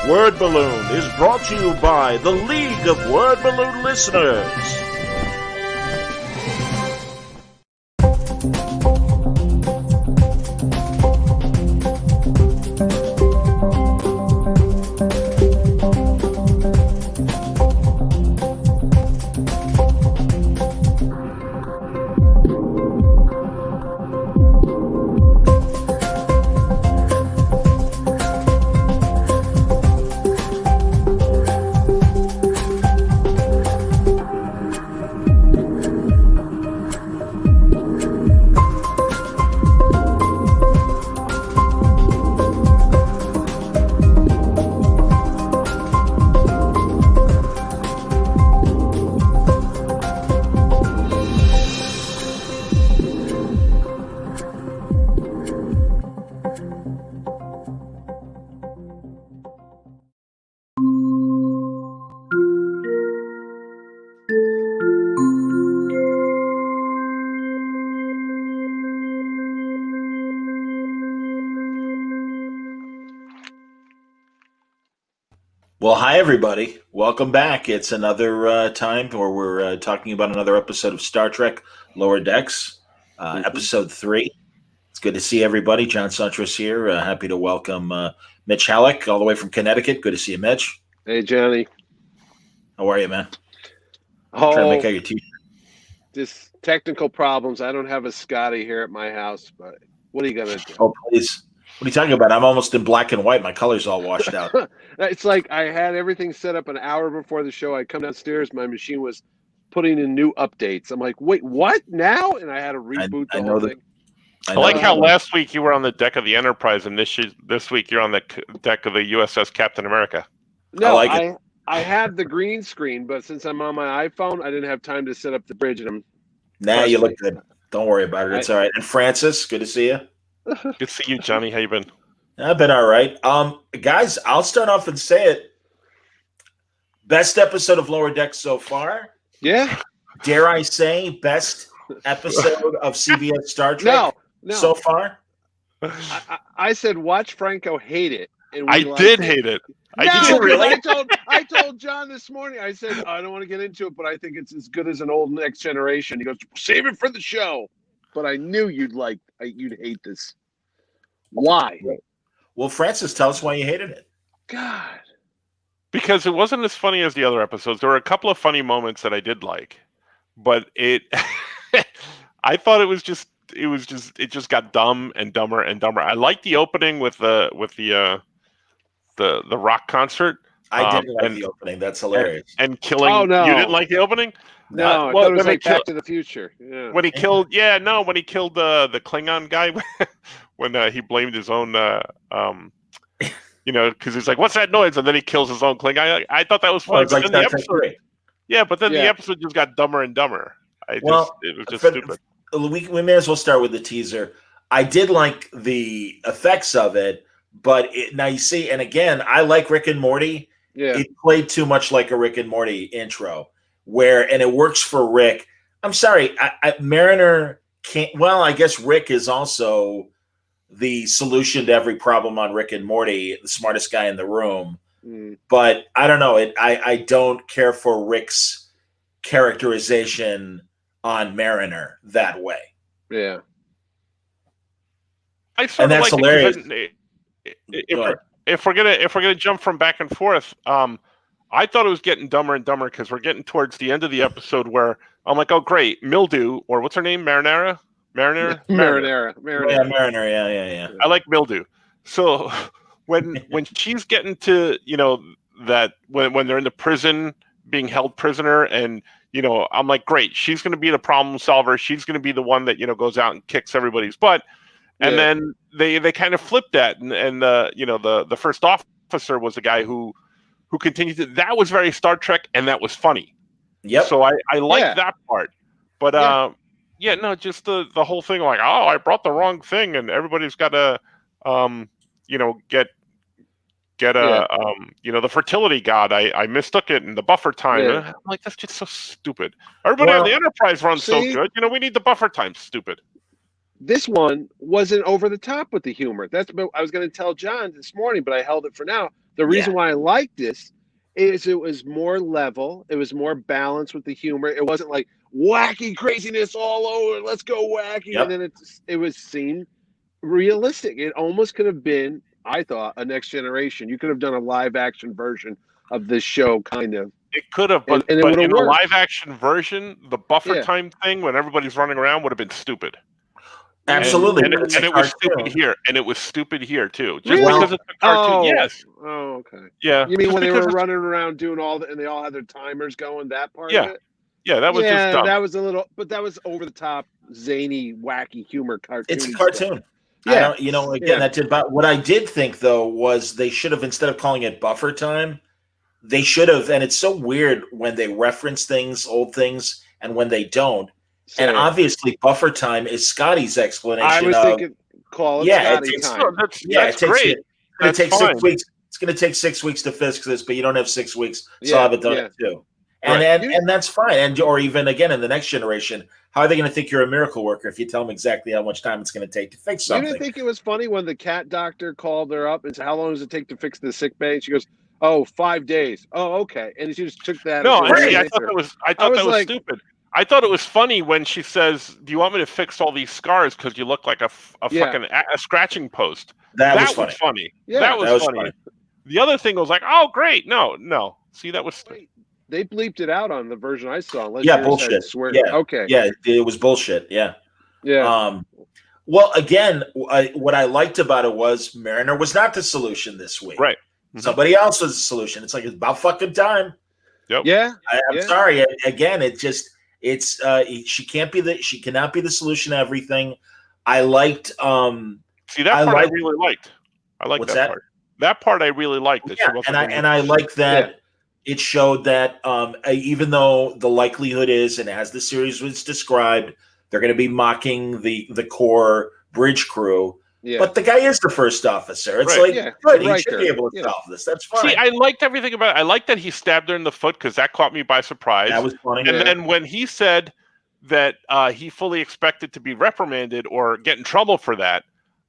Word Balloon is brought to you by the League of Word Balloon Listeners. Well, hi, everybody. Welcome back. It's another time where we're talking about another episode of Star Trek Lower Decks, episode 3. It's good to see everybody. John Suntress here. Happy to welcome Mitch Halleck, all the way from Connecticut. Good to see you, Mitch. Hey, Johnny. How are you, man? Oh, Trying to make out your t-shirt. just technical problems. I don't have a Scotty here at my house, but what are you going to do? Oh, please. What are you talking about? I'm almost in black and white. My color's all washed out. It's like I had everything set up an hour before the show. I come downstairs, my machine was putting in new updates. I'm like, wait, what now? And I had to reboot the whole thing. I like how last week you were on the deck of the Enterprise, and this week you're on the deck of the USS Captain America. No, I had the green screen, but since I'm on my iPhone, I didn't have time to set up the bridge. And you look good. Don't worry about it. It's all right. And Francis, good to see you. Good to see you, Johnny. How you been? I've been all right. Guys, I'll start off and say it. Best episode of Lower Decks so far. Yeah. Dare I say, best episode of CBS Star Trek so far? I said watch Franco hate it. And I did hate it. I did really? I told John this morning, I said, I don't want to get into it, but I think it's as good as an old Next Generation. He goes, save it for the show. But I knew you'd hate this. Why? Well, Francis, tell us why you hated it. God. Because it wasn't as funny as the other episodes. There were a couple of funny moments that I did like, but I thought it just got dumb and dumber and dumber. I liked the opening with the rock concert. I didn't like the opening. That's hilarious. And killing. Oh, no. You didn't like the opening? No, I thought it was like Back to the Future. Yeah. When he killed, when he killed the Klingon guy, when he blamed his own, because he's like, "What's that noise?" And then he kills his own Klingon. I thought that was funny. Well, but then the episode just got dumber and dumber. It was just stupid. We may as well start with the teaser. I did like the effects of it, but now you see, and again, I like Rick and Morty. Yeah. It played too much like a Rick and Morty intro. And it works for Rick. I'm sorry, Mariner can't. Well, I guess Rick is also the solution to every problem on Rick and Morty, the smartest guy in the room. But I don't know. I don't care for Rick's characterization on Mariner that way. Yeah, And that's hilarious. If we're gonna jump from back and forth, I thought it was getting dumber and dumber because we're getting towards the end of the episode where I'm like, oh great, Mildew, or what's her name, Marinara. Marinara. Yeah, Mariner. Yeah. I like Mildew. So when she's getting to that when they're in the prison being held prisoner, and I'm like, great, she's going to be the problem solver. She's going to be the one that goes out and kicks everybody's butt. And then they kind of flipped that, and the first officer was the guy who continued to. That was very Star Trek, and that was funny. Yep. So I like that part, but just the whole thing, like, oh, I brought the wrong thing, and everybody's got to get the fertility god. I mistook it in the buffer time. Yeah. I'm like, that's just so stupid. Everybody on the Enterprise runs so good. We need the buffer time. Stupid. This one wasn't over the top with the humor. That's what I was going to tell John this morning, but I held it for now. The reason why I liked this is it was more level. It was more balanced with the humor. It wasn't like wacky craziness all over. Let's go wacky. Yep. And then it seemed realistic. It almost could have been, I thought, a Next Generation. You could have done a live action version of this show, kind of. It could have, but, and it but would've in a worked. live action version, the buffer Yeah. time thing when everybody's running around would have been stupid. Absolutely. And It's it a was cartoon. stupid here, and it was stupid here too. Just Really? because it's a cartoon, Oh. yes, Oh, okay. yeah. You mean just when they because were it's- running around doing all and they all had their timers going? That part Yeah. of it. Yeah, that was yeah, just dumb. that was a little, but that was over the top, zany, wacky humor cartoon. It's a cartoon. I Yeah. don't, again, Yeah. that did. But what I did think though was they should have, instead of calling it buffer time, they should have. And it's so weird when they reference things, old things, and when they don't. And obviously, buffer time is Scotty's explanation. I was of, thinking, call it Yeah, Scotty it's- time. No, that's yeah, that's it takes great. It's going That's to take fine. 6 weeks. It's going to take 6 weeks to fix this, but you don't have 6 weeks, so Yeah, I'll have it done yeah. in 2. And, Right. and that's fine. And or even again in the Next Generation, how are they going to think you're a miracle worker if you tell them exactly how much time it's going to take to fix You something? didn't think it was funny when the cat doctor called her up and said, "How long does it take to fix the sick bay?" And she goes, "Oh, 5 days." Oh, okay. And she just took that. No, as a and see, right I thought answer. that was was that was like- stupid. I thought it was funny when she says, "Do you want me to fix all these scars because you look like a Yeah. fucking a scratching post?" that was was funny. funny. Yeah, that was was funny. funny. The other thing was like, "Oh, great." No. See, that was Wait, they bleeped it out on the version I saw. Unless Yeah, yours had bullshit. Swear. Yeah. Okay. Yeah, it was bullshit. Yeah. Yeah. Well, again, what I liked about it was Mariner was not the solution this week. Right. Mhm. Somebody else was the solution. It's like it's about fucking time. yeah. I'm Yeah. sorry. Again, she cannot be the solution to everything. I liked See, that I part like- I really liked. I like What's that that? part. That part I really liked. That she yeah, wasn't and gonna- I like that it showed that even though the likelihood is, and as the series was described, they're going to be mocking the core bridge crew. Yeah. But the guy is the first officer. It's Right. like Yeah, good. the He should be Riker. able to Yeah. solve this. That's fine. See, I liked everything about it. I liked that he stabbed her in the foot because that caught me by surprise. that was funny. And Yeah. then when he said that he fully expected to be reprimanded or get in trouble for that,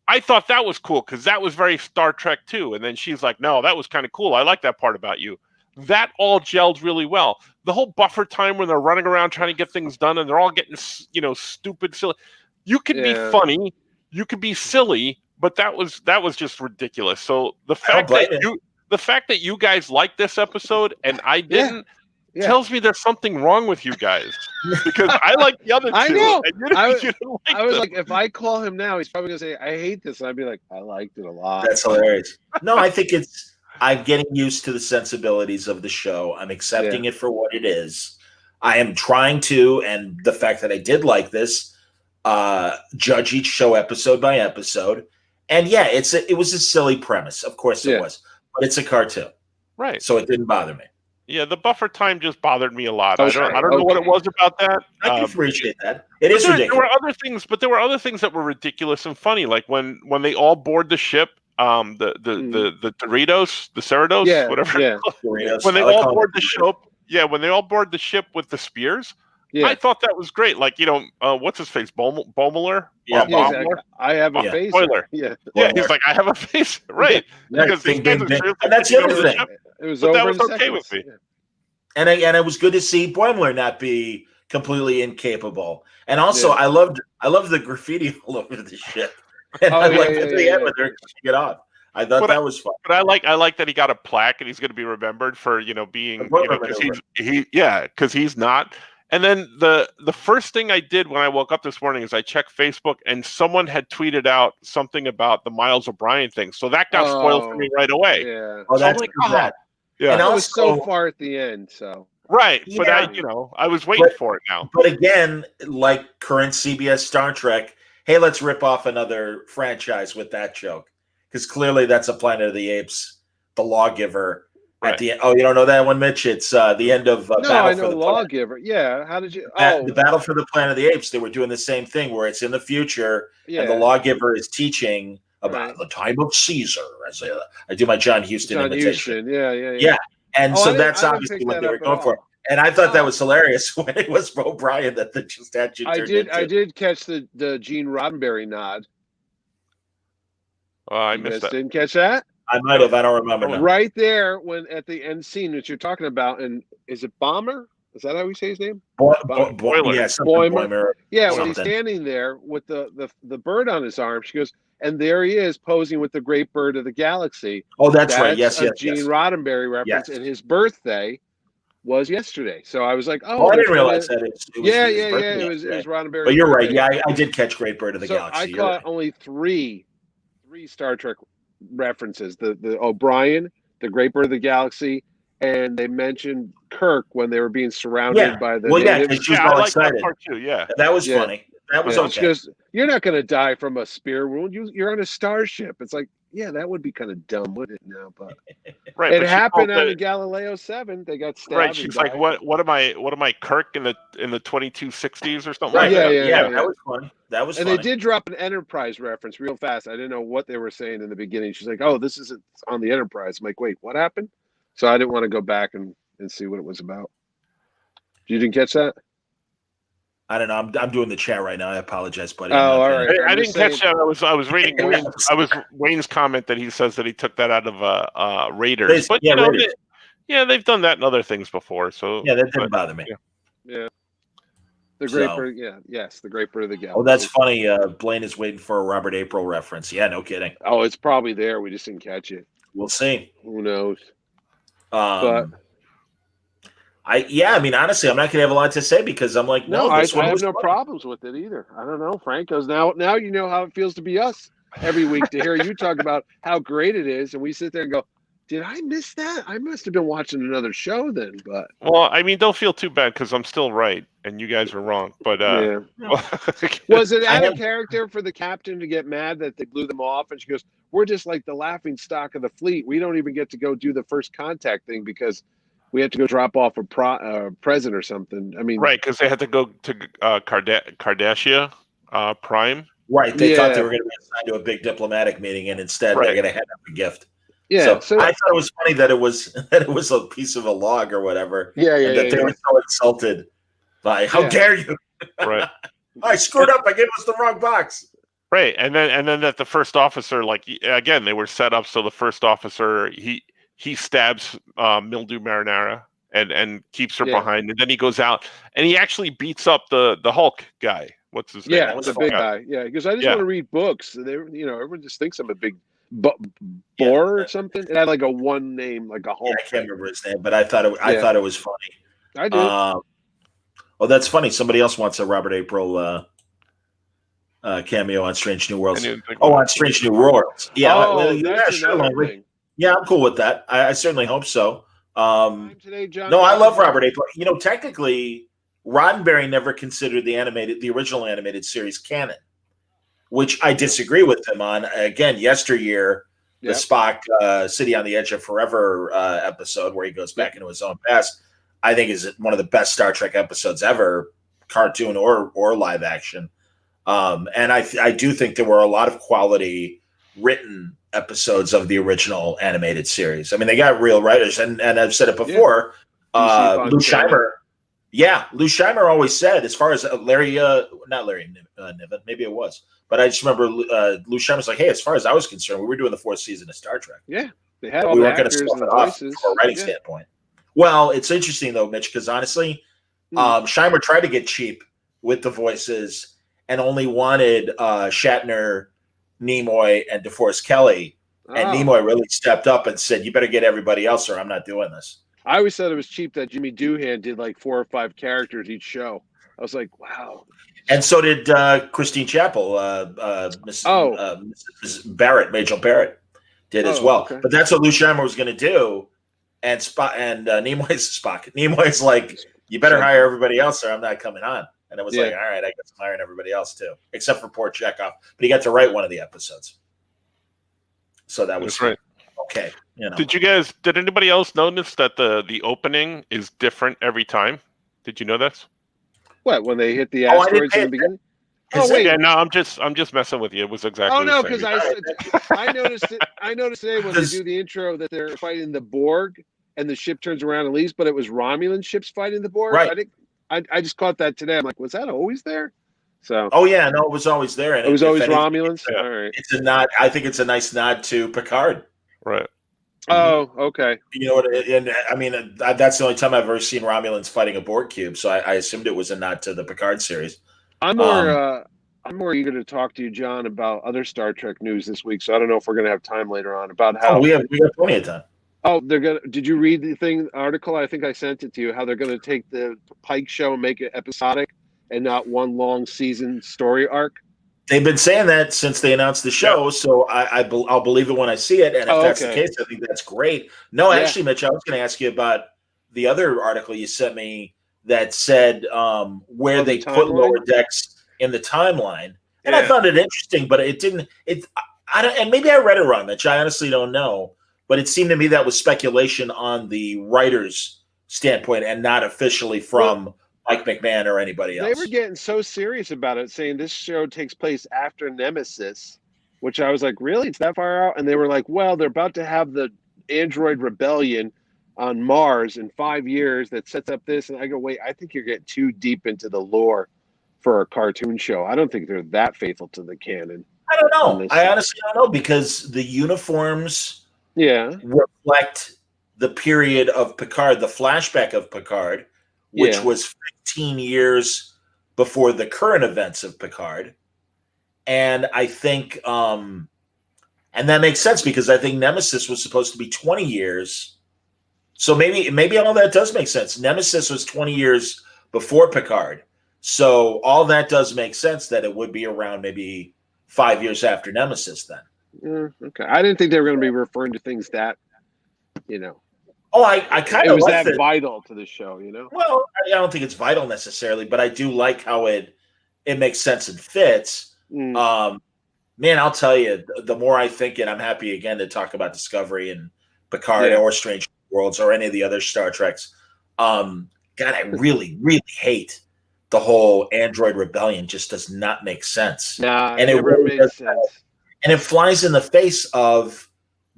I thought that was cool because that was very Star Trek too. And then she's like, "No, that was kind of cool. I like that part about you." That all gelled really well. The whole buffer time when they're running around trying to get things done and they're all getting, stupid, silly. You could be Yeah. funny, you could be silly, but that was just ridiculous. So the fact blame that you guys liked this episode and I didn't Yeah. tells me there's something wrong with you guys because I like the other two. I know. And you I was- didn't like I was them. like, if I call him now, he's probably gonna say, "I hate this," and I'd be like, "I liked it a lot." That's hilarious. No, I think I'm getting used to the sensibilities of the show. I'm accepting it for what it is. I am trying to, and the fact that I did like this, judge each show episode by episode. And yeah, it was a silly premise. Of course it Yeah. was, but it's a cartoon, right. so it didn't bother me. Yeah, the buffer time just bothered me a lot. Okay, I don't know what it okay. was about that. I can appreciate that. It is There ridiculous. were other things, but there were other things that were ridiculous and funny, like when they all board the ship, the Doritos, the Cerritos, Yeah, whatever. yeah, Doritos. When they I like all calling board them the ship, when they all board the ship with the spears, yeah. I thought that was great. Like what's his face, Boemler? Yeah, Yeah, Boemler? exactly. I have a Yeah. face. Spoiler. Yeah, Yeah, Boemler. he's like, I have a face, right? Yeah, Because these bing, guys bing, are bing. seriously And that's the taking other over the thing. ship. it was But over that was in okay with seconds. me. And it was good to see Boimler not be completely incapable. And also, Yeah. I loved the graffiti all over the ship. And Oh, I yeah, liked yeah, at the yeah, end yeah. when they're kicking it off. I thought But that was fun. But I like that he got a plaque and he's going to be remembered for being The Boimler because he's not. And then the first thing I did when I woke up this morning is I checked Facebook and someone had tweeted out something about the Miles O'Brien thing, so that got spoiled for Oh, me right away. Yeah, Oh, So I'm that's like, good that. Yeah, And it was so also- far at the end. So right. But Yeah. I was waiting But- for it now. But again, like current CBS Star Trek, hey, let's rip off another franchise with that joke. Because clearly that's a Planet of the Apes, the lawgiver. Right. At the end. Oh, you don't know that one, Mitch? It's the end of no, Battle I for know the Planet. Lawgiver. Yeah, how did you? The Battle for the Planet of the Apes, they were doing the same thing where it's in the future yeah. and the lawgiver is teaching about Right. the time of Caesar. I do my John Huston John imitation. Houston. Yeah. Yeah. And Oh, so I that's didn't obviously pick what that they were up at going for. all. And I thought that was hilarious when it was O'Brien that the statue turned into. I did catch the Gene Roddenberry nod. I You missed guys that. didn't catch that? I might have. I don't remember now. Right there, when at the end scene that you're talking about, and is it Bomber? Is that how we say his name? Boiler. Yeah, something Boimer. Boimer. Yeah, when he's Something. standing there with the bird on his arm, she goes, and there he is posing with the great bird of the galaxy. Oh, that's right. Yes, a yes, Gene yes. Roddenberry reference, Yes. and his birthday was yesterday. So I was like, Oh, I didn't realize that. It was Yeah, his yeah, birthday yeah. It was yesterday. Roddenberry. But you're right. Yeah, I did catch Great Bird of the So Galaxy. I You're caught right. only three Star Trek references: the O'Brien, the Great Bird of the Galaxy, and they mentioned Kirk when they were being surrounded Yeah. by the Well, yeah, natives. 'cause she was Yeah, I all like that excited. part too. Yeah. That was Yeah. funny. That was Yeah, she okay. goes, "You're not going to die from a spear wound. You're on a starship." It's like, yeah, that would be kind of dumb, wouldn't it? Now, but Right. it but she happened called on it- the Galileo 7. They got stabbed. Right. and She's like, died. what am I Kirk in the 2260s or something Right. like Yeah, that? yeah. That was funny. That was And funny. they did drop an Enterprise reference real fast. I didn't know what they were saying in the beginning. She's like, "Oh, this isn't on the Enterprise." I'm like, "Wait, what happened?" So I didn't want to go back and see what it was about. You didn't catch that? I don't know. I'm doing the chat right now. I apologize, buddy. Oh, I'm not all gonna- right. I I'm didn't just catch saying- that. I was reading Wayne's comment that he says that he took that out of Raiders. But Yeah, Raiders. they've done that in other things before. So Yeah, that didn't but- bother me. Yeah. The Great So- Bird. Yeah. Yes, the Great Bird of the Galaxy. Oh, that's funny. Blaine is waiting for a Robert April reference. Yeah, no kidding. Oh, it's probably there. We just didn't catch it. We'll see. Who knows? I mean, honestly, I'm not gonna have a lot to say because I'm like, No, no, I this one have was no funny. problems with it either. I don't know. Frank goes, now you know how it feels to be us every week to hear you talk about how great it is, and we sit there and go, did I miss that? I must have been watching another show then. But Well, I mean, don't feel too bad because I'm still right and you guys are wrong. But yeah. Was it out of character for the captain to get mad that they blew them off? And she goes, "We're just like the laughing stock of the fleet. We don't even get to go do the first contact thing because we have to go drop off a present or something." I mean, right, because they had to go to Cardassia Prime. Right. They thought they Yeah. were going to be assigned to a big diplomatic meeting, and instead Right. they're going to hand up a gift. yeah. So I thought it was funny that it was a piece of a log or whatever, yeah, and that they were so insulted by how Yeah. dare you? Right. I screwed up. I gave us the wrong box. Right, and then that the first officer, like again, they were set up so the first officer he stabs Mildew Marinara and keeps her Yeah. behind, and then he goes out and he actually beats up the Hulk guy. What's his name? Yeah, That was the fun. big guy. Yeah, because I just Yeah. want to read books. They, everyone just thinks I'm a big bore or something. It had like a one name, like a Yeah, Hulk. I can't remember his name, but I thought it was funny. I do. Oh, that's funny. Somebody else wants a Robert April cameo on Strange New Worlds. On Strange New Worlds. Yeah, that's sure, another Langley. thing. Yeah, I'm cool with that. I certainly hope so. Time today, John. No, I love Robert April. You know, technically, Roddenberry never considered the original animated series canon, which I disagree with him on. Again, yesteryear, the Yep. Spock City on the Edge of Forever episode where he goes back into his own past, I think is one of the best Star Trek episodes ever, cartoon or live action. And I do think there were a lot of quality written episodes of the original animated series. I mean, they got real writers, and I've said it before. Lou Scheimer. Yeah, Lou Scheimer always said, as far as not Larry Niven, maybe it was, but I just remember Lou Scheimer's like, hey, as far as I was concerned, we were doing the fourth season of Star Trek. Yeah, they had all We the weren't going to actors stuff and it the off voices. from a writing standpoint. Well, it's interesting though, Mitch, because honestly, Scheimer tried to get cheap with the voices and only wanted Shatner, Nimoy, and DeForest Kelly. And Nimoy really stepped up and said, you better get everybody else or I'm not doing this. I always thought it was cheap that Jimmy Doohan did like 4 or 5 characters each show. I was like, wow. And so did Christine Chappell, Mrs. Barrett, Majel Barrett did as well. Okay. But that's what Lou Scheimer was going to do. And Nimoy's like, you better hire everybody else or I'm not coming on. And it was like, all right, I guess I'm hiring everybody else too, except for poor Chekhov. But he got to write one of the episodes. So that was right. Okay. You know. Did anybody else notice that the opening is different every time? Did you know this? What, when they hit the I didn't asteroids pay in the beginning? Is Oh wait. Yeah, no, I'm just messing with you. It was exactly. Oh no, the same. because I noticed it. I noticed today when they do the intro that they're fighting the Borg, and the ship turns around and leaves, but it was Romulan ships fighting the Borg. Right. I think I just caught that today. I'm like, was that always there? So Oh yeah, no, it was always there, and it was if always anything, Romulans. yeah. All right. It's a nod. I think it's a nice nod to Picard. Right. Oh, okay. You know what? And I mean, that's the only time I've ever seen Romulans fighting a Borg cube. So I assumed it was a nod to the Picard series. I'm more eager to talk to you, John, about other Star Trek news this week. So I don't know if we're going to have time later on about how. Oh, we have plenty of time. Oh, they're gonna. Did you read the article? I think I sent it to you. How they're going to take the Pike show and make it episodic and not one long season story arc. They've been saying that since they announced the show, so I'll believe it when I see it. And if that's the case, I think that's great. No, actually, Mitch, I was going to ask you about the other article you sent me that said where they put Lower Decks in the timeline, and I found it interesting, but it didn't. I don't, and maybe I read it wrong, Mitch. I honestly don't know, but it seemed to me that was speculation on the writer's standpoint and not officially from Mike McMahon or anybody else. They were getting so serious about it, saying this show takes place after Nemesis, which I was like, really? It's that far out? And they were like, well, they're about to have the android rebellion on Mars in 5 years that sets up this. And I go, wait, I think you're getting too deep into the lore for a cartoon show. I don't think they're that faithful to the canon. I don't know. I honestly don't know because the uniforms reflect the period of Picard, the flashback of Picard, which was 15 years before the current events of Picard. And I think, and that makes sense because I think Nemesis was supposed to be 20 years. So maybe all that does make sense. Nemesis was 20 years before Picard. So all that does make sense that it would be around maybe 5 years after Nemesis then. Okay. I didn't think they were going to be referring to things that, Oh, I kind of was like that vital to the show, Well, I don't think it's vital necessarily, but I do like how it makes sense and fits. Man, I'll tell you, the more I think it, I'm happy again to talk about Discovery and Picard or Strange Worlds or any of the other Star Treks. God, I really, really hate the whole Android Rebellion. Just does not make sense. Nah, and it really makes sense. And it flies in the face of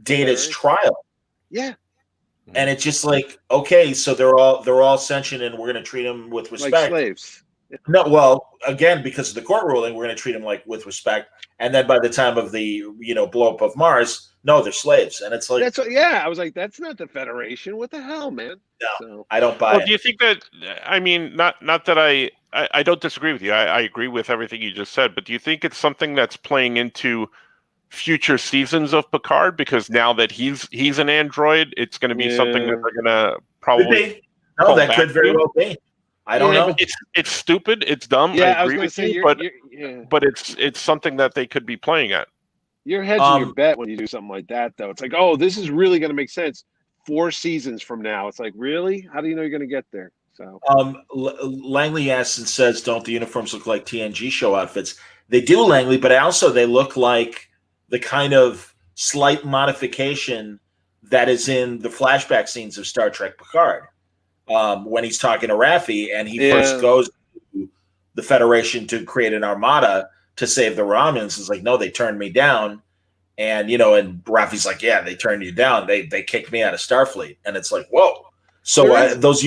Data's trial. Yeah. And it's just like, okay, so they're all sentient, and we're going to treat them with respect, like slaves. No, well, again, because of the court ruling, we're going to treat them like with respect. And then by the time of the blow up of Mars, no, they're slaves, and it's like that's what, I was like, that's not the Federation. What the hell, man? No, I don't buy it. Do you think that? I mean, not that I don't disagree with you. I agree with everything you just said, but do you think it's something that's playing into future seasons of Picard because now that he's an android, it's going to be something that they're going to probably. No, that could very well be. I don't know. It's stupid. It's dumb. Yeah, I agree with you, but it's something that they could be playing at. You're hedging your bet when you do something like that, though. It's like, oh, this is really going to make sense 4 seasons from now. It's like, really? How do you know you're going to get there? So, Langley asks and says, "Don't the uniforms look like TNG show outfits?" They do, Langley, but also they look like the kind of slight modification that is in the flashback scenes of Star Trek Picard. When he's talking to Raffi and he first goes to the Federation to create an armada to save the Romulans. It's like, no, they turned me down. And, and Raffi's like, yeah, they turned you down. They kicked me out of Starfleet. And it's like, whoa. So those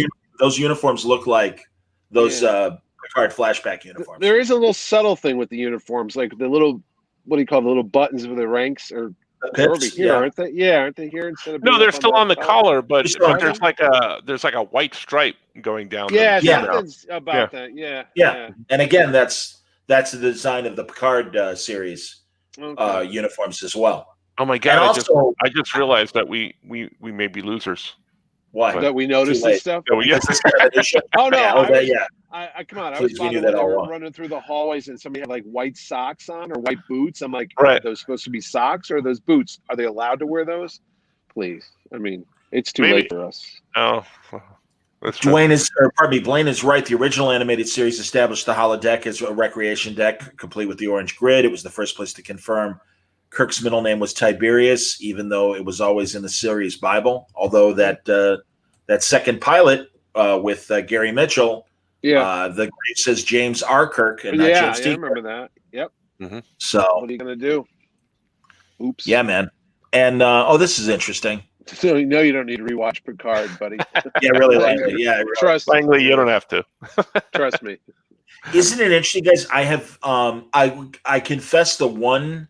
uniforms look like those Picard flashback uniforms. There is a little subtle thing with the uniforms, like the little, what do you call the little buttons for the ranks or over here, aren't they? Yeah, aren't they here instead of? No, they're still on the collar, but there's like a white stripe going down. Yeah, something's about that. Yeah. And again, that's the design of the Picard series uniforms as well. Oh my god! I just realized that we may be losers. Why? That we noticed this stuff? Oh, yeah. Oh no! I come on! Please, I was running through the hallways and somebody had like white socks on or white boots. I'm like, are those supposed to be socks or are those boots? Are they allowed to wear those? Please, I mean, it's too late for us. Oh, Blaine is right. The original animated series established the holodeck as a recreation deck, complete with the orange grid. It was the first place to confirm Kirk's middle name was Tiberius, even though it was always in the series Bible. Although that second pilot with Gary Mitchell, the grave says James R. Kirk, and not James T. I remember that. Yep. Mm-hmm. So what are you gonna do? Oops. Yeah, man. And this is interesting. So you know you don't need to rewatch Picard, buddy. Yeah, really, Langley. Yeah, really. Trust Langley, you don't have to. Trust me. Isn't it interesting, guys? I have I confess the one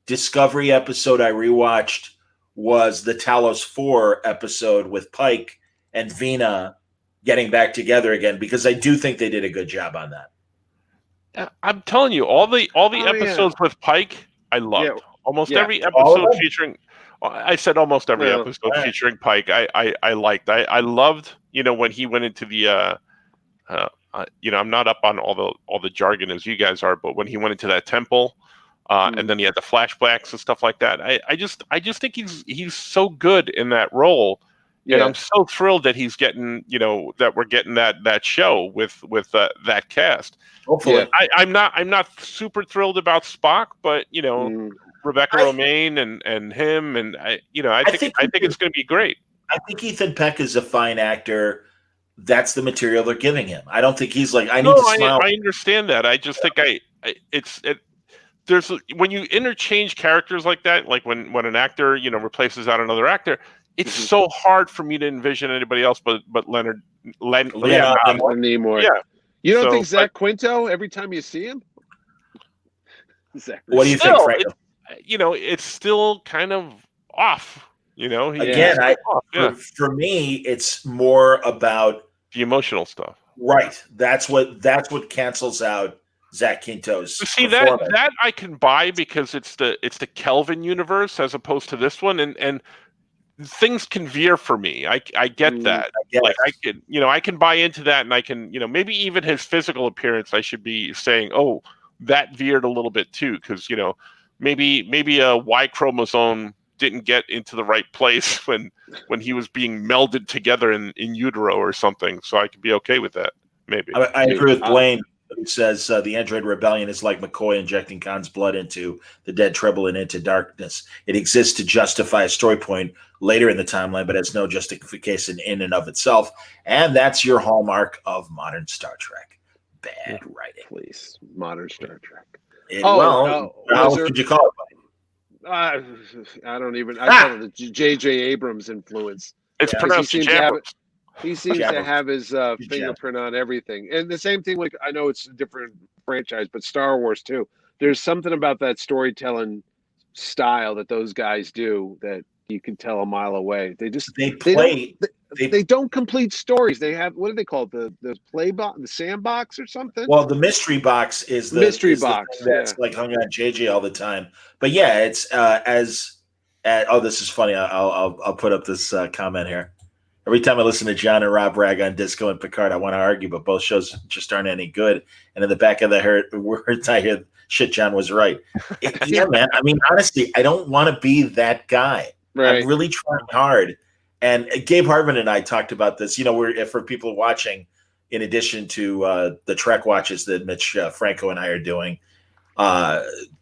Discovery episode I rewatched was the Talos 4 episode with Pike and Vina getting back together again, because I do think they did a good job on that. I'm telling you, all the episodes with Pike, I loved. Yeah. Almost Yeah. every All of episode them? featuring. I said almost every Well, episode right. featuring Pike. I liked. I loved. When he went into the. I'm not up on all the jargon as you guys are, but when he went into that temple, and then he had the flashbacks and stuff like that. I just think he's so good in that role. Yeah. And I'm so thrilled that he's getting, that we're getting that show with that cast. Hopefully. Yeah. I'm not super thrilled about Spock, but Rebecca I- Romaine and him, and I think it's going to be great. I think Ethan Peck is a fine actor. That's the material they're giving him. I don't think he's like, I need to smile. I understand that. I just think there's when you interchange characters like that, like when an actor replaces out another actor, it's so hard for me to envision anybody else but Leonard Leonard Nimoy. Yeah. You don't So, think Zach Quinto every time you see him? Zach, What do you think, Still, Franco? it's still kind of off. Again, for me, it's more about the emotional stuff. right. That's what cancels out Zach Quinto's See performance. that I can buy because it's the Kelvin universe as opposed to this one, and things can veer for me. I get that. Like I can buy into that, and I can maybe even his physical appearance. I should be saying, oh, that veered a little bit too, because maybe a Y chromosome didn't get into the right place when he was being melded together in utero or something. So I could be okay with that. Maybe. I agree with Blaine, who says the Android Rebellion is like McCoy injecting Khan's blood into the dead Tribble and into darkness. It exists to justify a story point later in the timeline, but has no justification in and of itself. And that's your hallmark of modern Star Trek. Bad writing. please, modern Star Trek. How could you call it? I don't even. I call it the J.J. Abrams influence. It's Yeah. pronounced He seems to have Jabbers. He seems to Jabber. have his fingerprint on everything. And the same thing, like, I know it's a different franchise, but Star Wars too. There's something about that storytelling style that those guys do that you can tell a mile away. They don't complete stories. They have, what do they call it? The play box, the sandbox or something? Well, the mystery box is the Mystery is the box, thing that's like hung on JJ all the time. But yeah, it's this is funny. I'll put up this comment here. Every time I listen to John and Rob rag on Disco and Picard, I want to argue, but both shows just aren't any good. And in the back of the words, I hear, shit, John was right. Yeah, man. I mean, honestly, I don't want to be that guy. Right. I'm really trying hard. And Gabe Hartman and I talked about this. We're for people watching, in addition to the Trek watches that Mitch Franco and I are doing,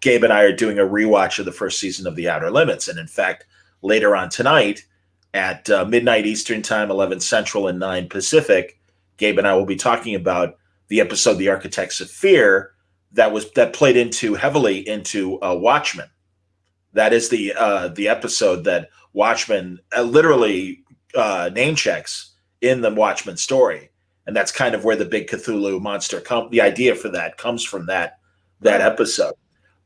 Gabe and I are doing a rewatch of the first season of The Outer Limits. And in fact, later on tonight at midnight Eastern time, 11 Central and 9 Pacific, Gabe and I will be talking about the episode The Architects of Fear that played heavily into Watchmen. That is the episode that Watchmen literally name checks in the Watchmen story, and that's kind of where the big Cthulhu monster the idea for that comes from that episode.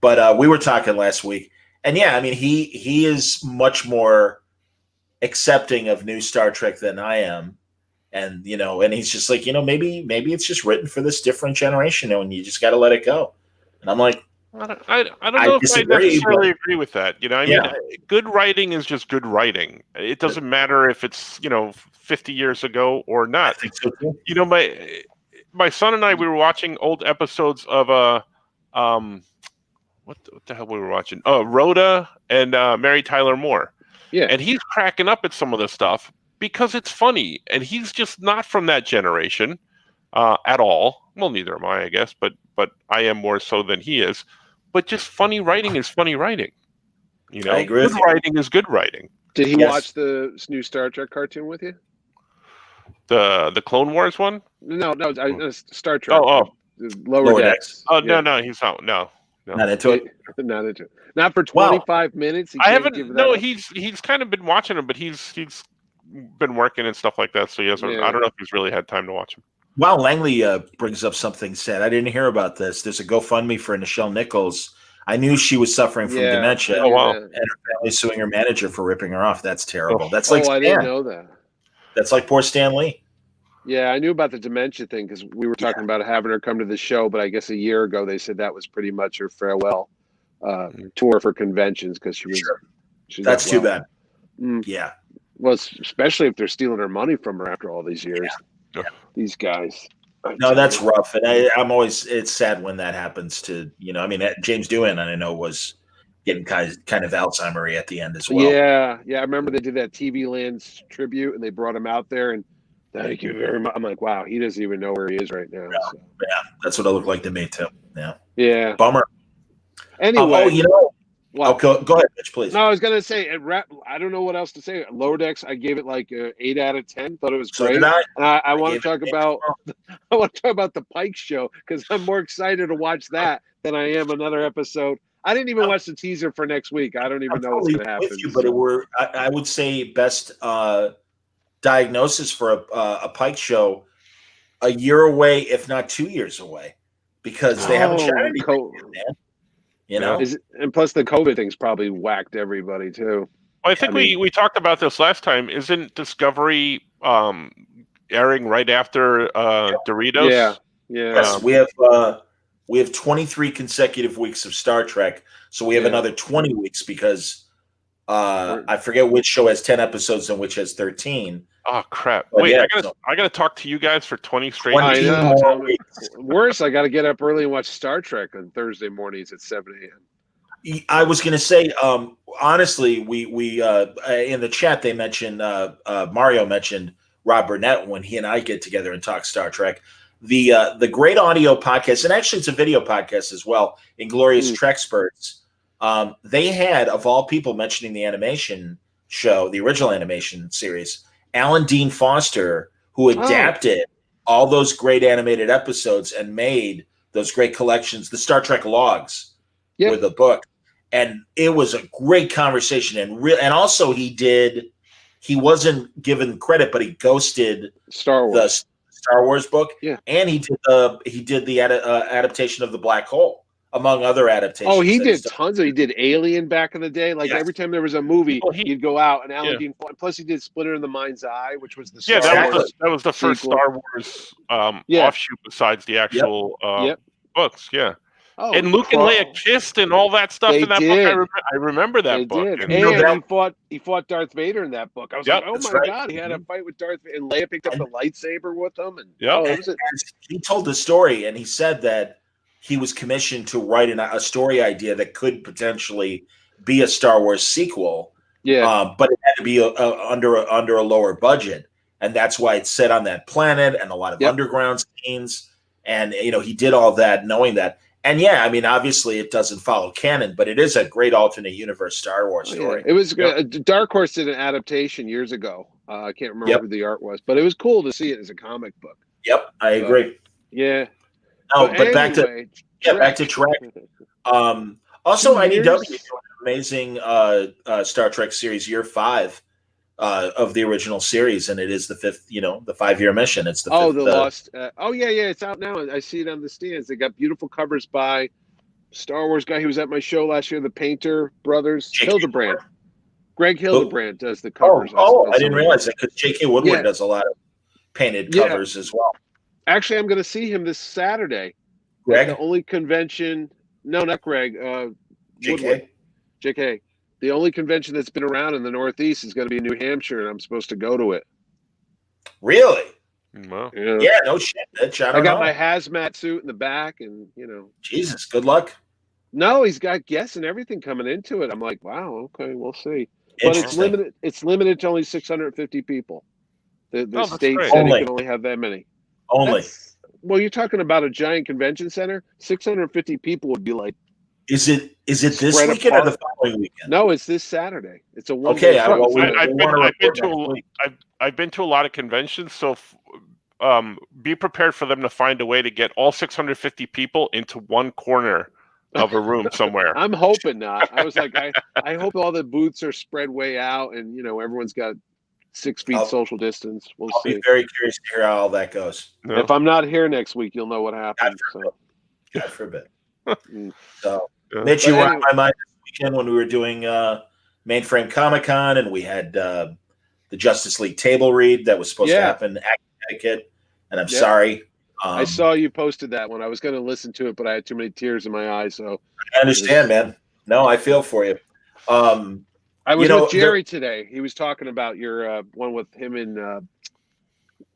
But we were talking last week, and yeah, I mean he is much more accepting of new Star Trek than I am, and and he's just like maybe it's just written for this different generation, and you just got to let it go. And I'm like, I don't know if I necessarily agree with that. I mean, good writing is just good writing. It doesn't matter if it's 50 years ago or not. I think so too. My son and I, we were watching old episodes of what the hell we were watching? Rhoda and Mary Tyler Moore. Yeah. And he's cracking up at some of the stuff because it's funny, and he's just not from that generation at all. Well, neither am I guess, but I am more so than he is. But just funny writing is funny writing. I agree with good you. writing is good writing. Did he Yes. watch the new Star Trek cartoon with you? The Clone Wars one? No, Star Trek. Oh. The Lower Decks. Oh, Yeah. no, he's not. No. No. Not into it. Not into it. Not for Well, 25 minutes. He I can't give haven't. that No, up? he's kind of been watching him, but he's been working and stuff like that. So he hasn't. Yeah. I don't know if he's really had time to watch him. Wow, Langley brings up something sad. I didn't hear about this. There's a GoFundMe for Nichelle Nichols. I knew she was suffering from dementia, Oh, wow. and her family suing her manager for ripping her off. That's terrible. That's like I didn't know that. That's like poor Stan Lee. Yeah, I knew about the dementia thing because we were talking about having her come to the show, but I guess a year ago they said that was pretty much her farewell tour for conventions because she was. Sure. She's That's not too well. bad. Yeah. Well, especially if they're stealing her money from her after all these years. Yeah. These guys. No, that's rough, and I'm always. It's sad when that happens to I mean, James Doohan, I know, was getting kind of Alzheimer-y at the end as well. Yeah. I remember they did that TV Lands tribute, and they brought him out there, and thank you very much. I'm like, wow, he doesn't even know where he is right now. Yeah, So. That's what it looked like to me too. Yeah. Yeah. Bummer. Anyway. Well, go ahead, Mitch, please. No, I was gonna say I don't know what else to say. Lower Decks, I gave it like 8 out of 10. Thought it was So great. did I. I want to gave it talk an 8 about as well. I want to talk about the Pike show because I'm more excited to watch that than I am another episode. I didn't even watch the teaser for next week. I don't even know what's totally gonna happen. with you, but I would say best diagnosis for a Pike show a year away, if not 2 years away, because they haven't shot anything yet, man. You know, and plus the COVID thing's probably whacked everybody too. Well, I think we talked about this last time. Isn't Discovery airing right after Doritos? Yeah. yes, we have 23 consecutive weeks of Star Trek, so we have another 20 weeks because I forget which show has 10 episodes and which has 13. Oh crap! But Wait, yeah, I gotta talk to you guys for 20 straight. 20 more weeks. Worse, I got to get up early and watch Star Trek on Thursday mornings at 7 a.m. I was going to say, honestly, we in the chat they mentioned Mario mentioned Rob Burnett when he and I get together and talk Star Trek. The great audio podcast, and actually it's a video podcast as well, Inglorious Trexperts. They had, of all people, mentioning the animation show, the original animation series, Alan Dean Foster, who adapted all those great animated episodes and made those great collections, the Star Trek logs were the book. And it was a great conversation. And also he wasn't given credit, but he ghosted Star Wars. the Star Wars book. Yeah. And he did the adaptation of The Black Hole, among other adaptations. Oh, he did tons of. He did Alien back in the day. Like every time there was a movie, he'd go out and Alan Dean. Plus, he did Splinter in the Mind's Eye, which was the that was the first Star Wars offshoot besides the actual books. Yeah. Oh, and Luke and Leia kissed and all that stuff in that book. I remember that book. Did. And he fought Darth Vader in that book. I was like, oh my God, he had a fight with Darth Vader. And Leia picked up the lightsaber with him. And he told the story, and he said that he was commissioned to write a story idea that could potentially be a Star Wars sequel. Yeah. But it had to be under a lower budget. And that's why it's set on that planet and a lot of underground scenes. And, he did all that knowing that. And I mean, obviously it doesn't follow canon, but it is a great alternate universe Star Wars story. It was Dark Horse did an adaptation years ago. I can't remember who the art was, but it was cool to see it as a comic book. Yep, I agree. Yeah. No, but back to Trek. Also, IDW is doing an amazing Star Trek series, year 5 of the original series, and it is the 5th, the 5-year mission. It's the 5th, Lost. It's out now. I see it on the stands. They got beautiful covers by Star Wars guy. He was at my show last year, the Painter Brothers, Hildebrand. Greg Hildebrand does the covers. I didn't realize that because J.K. Woodward does a lot of painted covers as well. Actually, I'm going to see him this Saturday. Greg? The only convention. No, not Greg. J.K. J.K. The only convention that's been around in the Northeast is going to be in New Hampshire, and I'm supposed to go to it. Really? Wow. Yeah, no shit, Mitch. I got my hazmat suit in the back, and Jesus, good luck. No, he's got guests and everything coming into it. I'm like, wow, okay, we'll see. But it's limited. It's limited to only 650 people. The state said you can only have that many. Well, you're talking about a giant convention center. 650 people would be like. Is it this weekend or the following weekend? No, it's this Saturday. It's a one. Okay, I've been to a lot of conventions, so be prepared for them to find a way to get all 650 people into one corner of a room somewhere. I'm hoping not. I was like, I hope all the booths are spread way out, and everyone's got 6 feet I'll- social distance. We'll I'll see. be very curious to hear how all that goes. No? If I'm not here next week, you'll know what happened. So, God forbid. Mm. So, Yeah. Mitch, you But were on anyway- my mind this weekend when we were doing Mainframe Comic-Con, and we had the Justice League table read that was supposed to Yeah. happen at Connecticut, and I'm Yeah. sorry. I saw you posted that one. I was going to listen to it, but I had too many tears in my eyes. So I understand, man. No, I feel for you. I was You know, with Jerry today. He was talking about your one with him and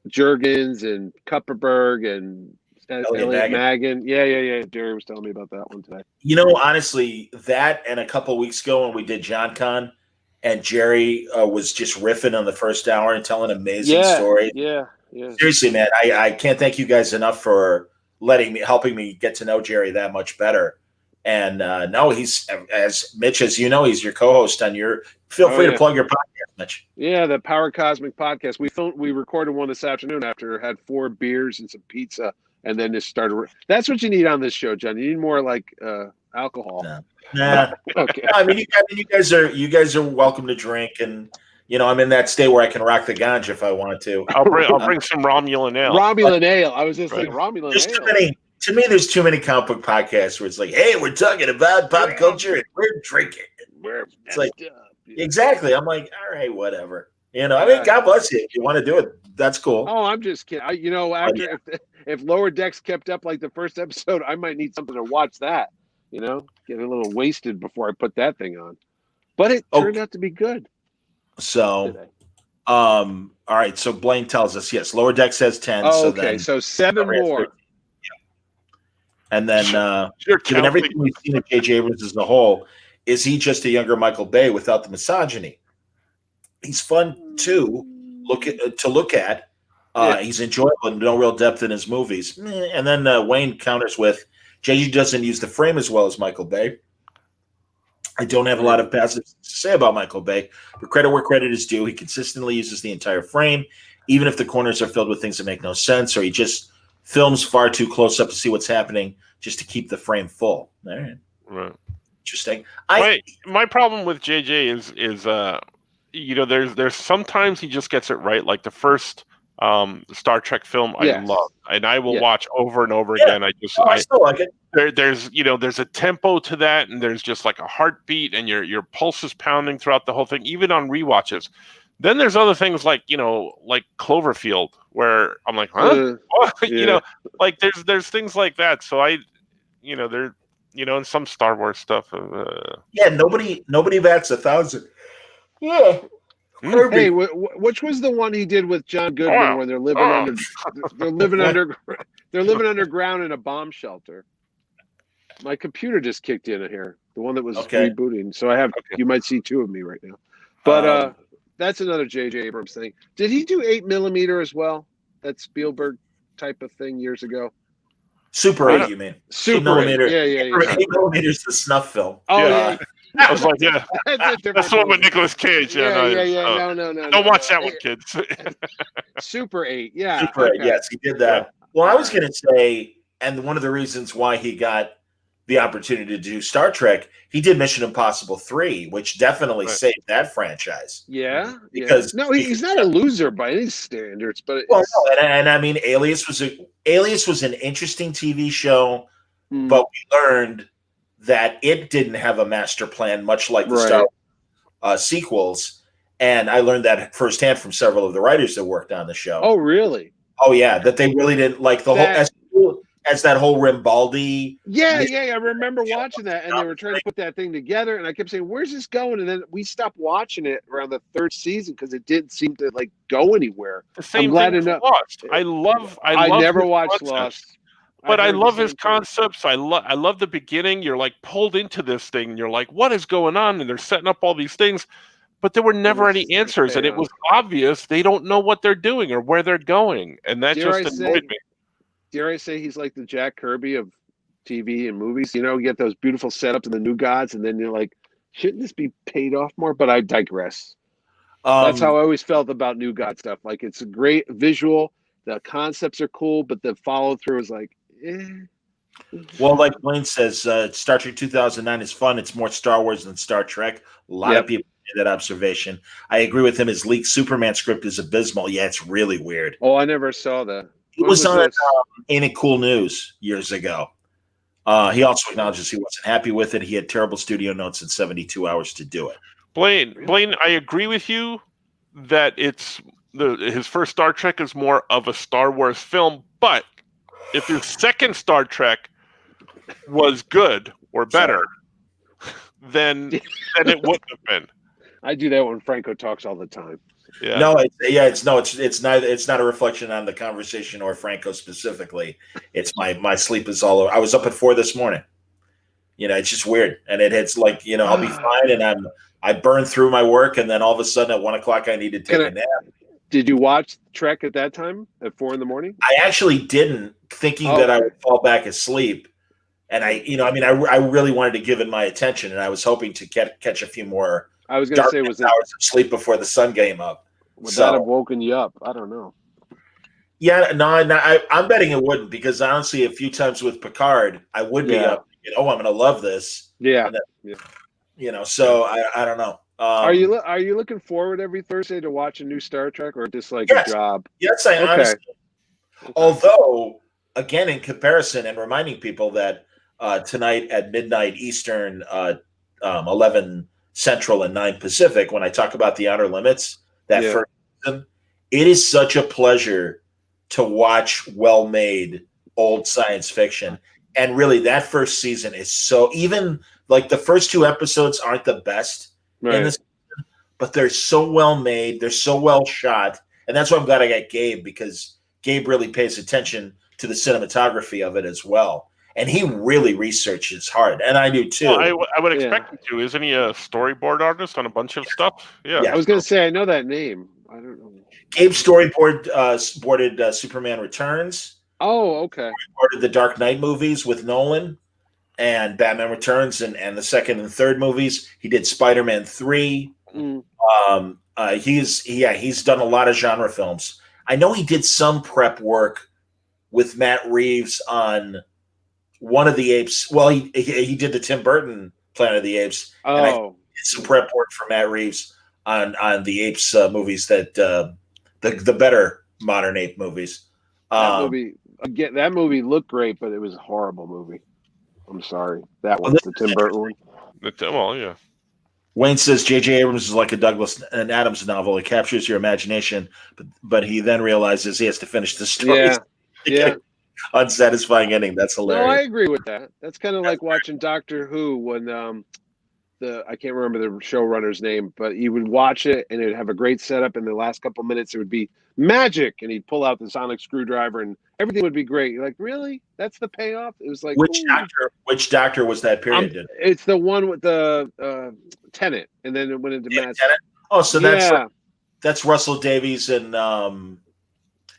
Jurgens and Kupperberg and Elliot Magan. Yeah. Jerry was telling me about that one today. Honestly, that and a couple of weeks ago when we did John Con, and Jerry was just riffing on the first hour and telling amazing stories. Yeah. Seriously, man, I can't thank you guys enough for helping me get to know Jerry that much better. And no, he's, as Mitch, as you know, he's your co-host on your. Feel free to plug your podcast, Mitch. Yeah, the Power Cosmic podcast. We recorded one this afternoon after had 4 beers and some pizza, and then just started. That's what you need on this show, John. You need more like alcohol. No. Nah. Okay. I mean, you guys are welcome to drink, and I'm in that state where I can rock the ganja if I want to. I'll bring some Romulan ale. Romulan ale. I was just thinking Romulan There's ale. too many. To me, there's too many comic book podcasts where it's like, hey, we're talking about pop culture and we're drinking. It's like, exactly. I'm like, all right, whatever. I mean, God bless you. If you want to do it, that's cool. Oh, I'm just kidding. After if Lower Decks kept up like the first episode, I might need something to watch that. Get a little wasted before I put that thing on. But it turned out to be good. So, all right. So Blaine tells us, yes, Lower Decks has 10. Oh, okay. So 7 more. And then, given everything we've seen of J.J. Abrams as a whole, is he just a younger Michael Bay without the misogyny? He's fun to look at. He's enjoyable, no real depth in his movies. And then Wayne counters with, J.J. doesn't use the frame as well as Michael Bay. I don't have a lot of positives to say about Michael Bay, but credit where credit is due. He consistently uses the entire frame, even if the corners are filled with things that make no sense, or he just films far too close up to see what's happening just to keep the frame full. All right. Right. Interesting. My problem with JJ is there's sometimes he just gets it right. Like the first Star Trek film I love, and I will watch over and over again. I still like it. There's a tempo to that, and there's just like a heartbeat, and your pulse is pounding throughout the whole thing, even on rewatches. Then there's other things like Cloverfield, where I'm like, huh? Like there's things like that. So and some Star Wars stuff. Nobody bats 1,000. Yeah. Hey, which was the one he did with John Goodman, where they're living underground in a bomb shelter? My computer just kicked in here. The one that was rebooting. So you might see 2 of me right now. But that's another J.J. Abrams thing. Did he do 8mm as well? That Spielberg type of thing years ago. Super 8, you mean? Super 8. Yeah. 8mm is the snuff film. Oh yeah. I was like, that's the one with Nicolas Cage. No. Don't watch that one, kids. Super 8. Yeah. Super 8. Yes, he did that. Well, I was going to say, and one of the reasons why he got the opportunity to do Star Trek, he did Mission Impossible 3, which definitely saved that franchise. Yeah, because he's not a loser by any standards, but and I mean, Alias was an interesting TV show, but we learned that it didn't have a master plan, much like the Star Wars sequels. And I learned that firsthand from several of the writers that worked on the show. Oh, really? Oh, yeah, that they really didn't like the whole as that whole Rimbaldi. Yeah. I remember watching that, and they were trying to put that thing together, and I kept saying, "Where's this going?" And then we stopped watching it around the 3rd season because it didn't seem to go anywhere. The same I'm glad enough. Lost. I never watched Lost. But I love his concepts. I love the beginning. You're like pulled into this thing. And you're like, what is going on? And they're setting up all these things, but there were never any answers, and it was obvious they don't know what they're doing or where they're going, and that just annoyed me. Dare I say he's like the Jack Kirby of TV and movies? You get those beautiful setups in the New Gods, and then you're like, shouldn't this be paid off more? But I digress. That's how I always felt about New God stuff. Like, it's a great visual. The concepts are cool, but the follow through is like, Well, like Blaine says, Star Trek 2009 is fun. It's more Star Wars than Star Trek. A lot of people made that observation. I agree with him. His leaked Superman script is abysmal. Yeah, it's really weird. Oh, I never saw that. He was on Ain't It Cool News years ago. He also acknowledges he wasn't happy with it. He had terrible studio notes and 72 hours to do it. Blaine, I agree with you that his first Star Trek is more of a Star Wars film, but if his second Star Trek was good or better, then it wouldn't have been. I do that when Franco talks all the time. Yeah. No, it's neither. It's not a reflection on the conversation or Franco specifically. It's my sleep is all over. I was up at 4 this morning. It's just weird, and it's like I'll be fine, and I burn through my work, and then all of a sudden at 1 o'clock I need to take a nap. Did you watch Trek at that time at 4 a.m? I actually didn't, thinking that I would fall back asleep, and I really wanted to give it my attention, and I was hoping to catch a few more. I was going to say, was hours of sleep before the sun came up? Would that have woken you up? I don't know. Yeah, no, I'm betting it wouldn't, because honestly, a few times with Picard, I would be up. I'm going to love this. Yeah. Then, so I don't know. Are you looking forward every Thursday to watch a new Star Trek, or just like a job? Yes, I honestly. Okay. Although, again, in comparison, and reminding people that tonight at midnight Eastern, 11 Central and 9 Pacific, when I talk about The Outer Limits, first season, it is such a pleasure to watch well-made old science fiction. And really, that first season is so, even like the first 2 episodes aren't the best in this season, but they're so well made, they're so well shot. And that's why I'm glad I got Gabe, because Gabe really pays attention to the cinematography of it as well. And he really researches hard, and I do too. Well, I would expect him to. Isn't he a storyboard artist on a bunch of stuff? Yeah. I was going to say, I know that name. I don't know. Gabe boarded Superman Returns. Oh, okay. Boarded the Dark Knight movies with Nolan, and Batman Returns, and the second and third movies. He did Spider-Man 3. He's done a lot of genre films. I know he did some prep work with Matt Reeves on one of the Apes. Well, he did the Tim Burton Planet of the Apes. Oh, and I did some prep work for Matt Reeves on the Apes movies, that the better modern ape movies. That movie looked great, but it was a horrible movie. I'm sorry. That one's the Tim Burton one. Well, yeah. Wayne says J.J. Abrams is like a Douglas and Adams novel. It captures your imagination, but he then realizes he has to finish the story. Yeah. Unsatisfying ending. That's hilarious. No, I agree with that. That's kind of like watching Doctor Who when I can't remember the showrunner's name, but he would watch it and it would have a great setup. In the last couple of minutes, it would be magic, and he'd pull out the sonic screwdriver, and everything would be great. You're like, really? That's the payoff? It was like, which doctor was that period? It's the one with the Tenet, and then it went into Matt. Tenet? Oh, so that's Russell Davies and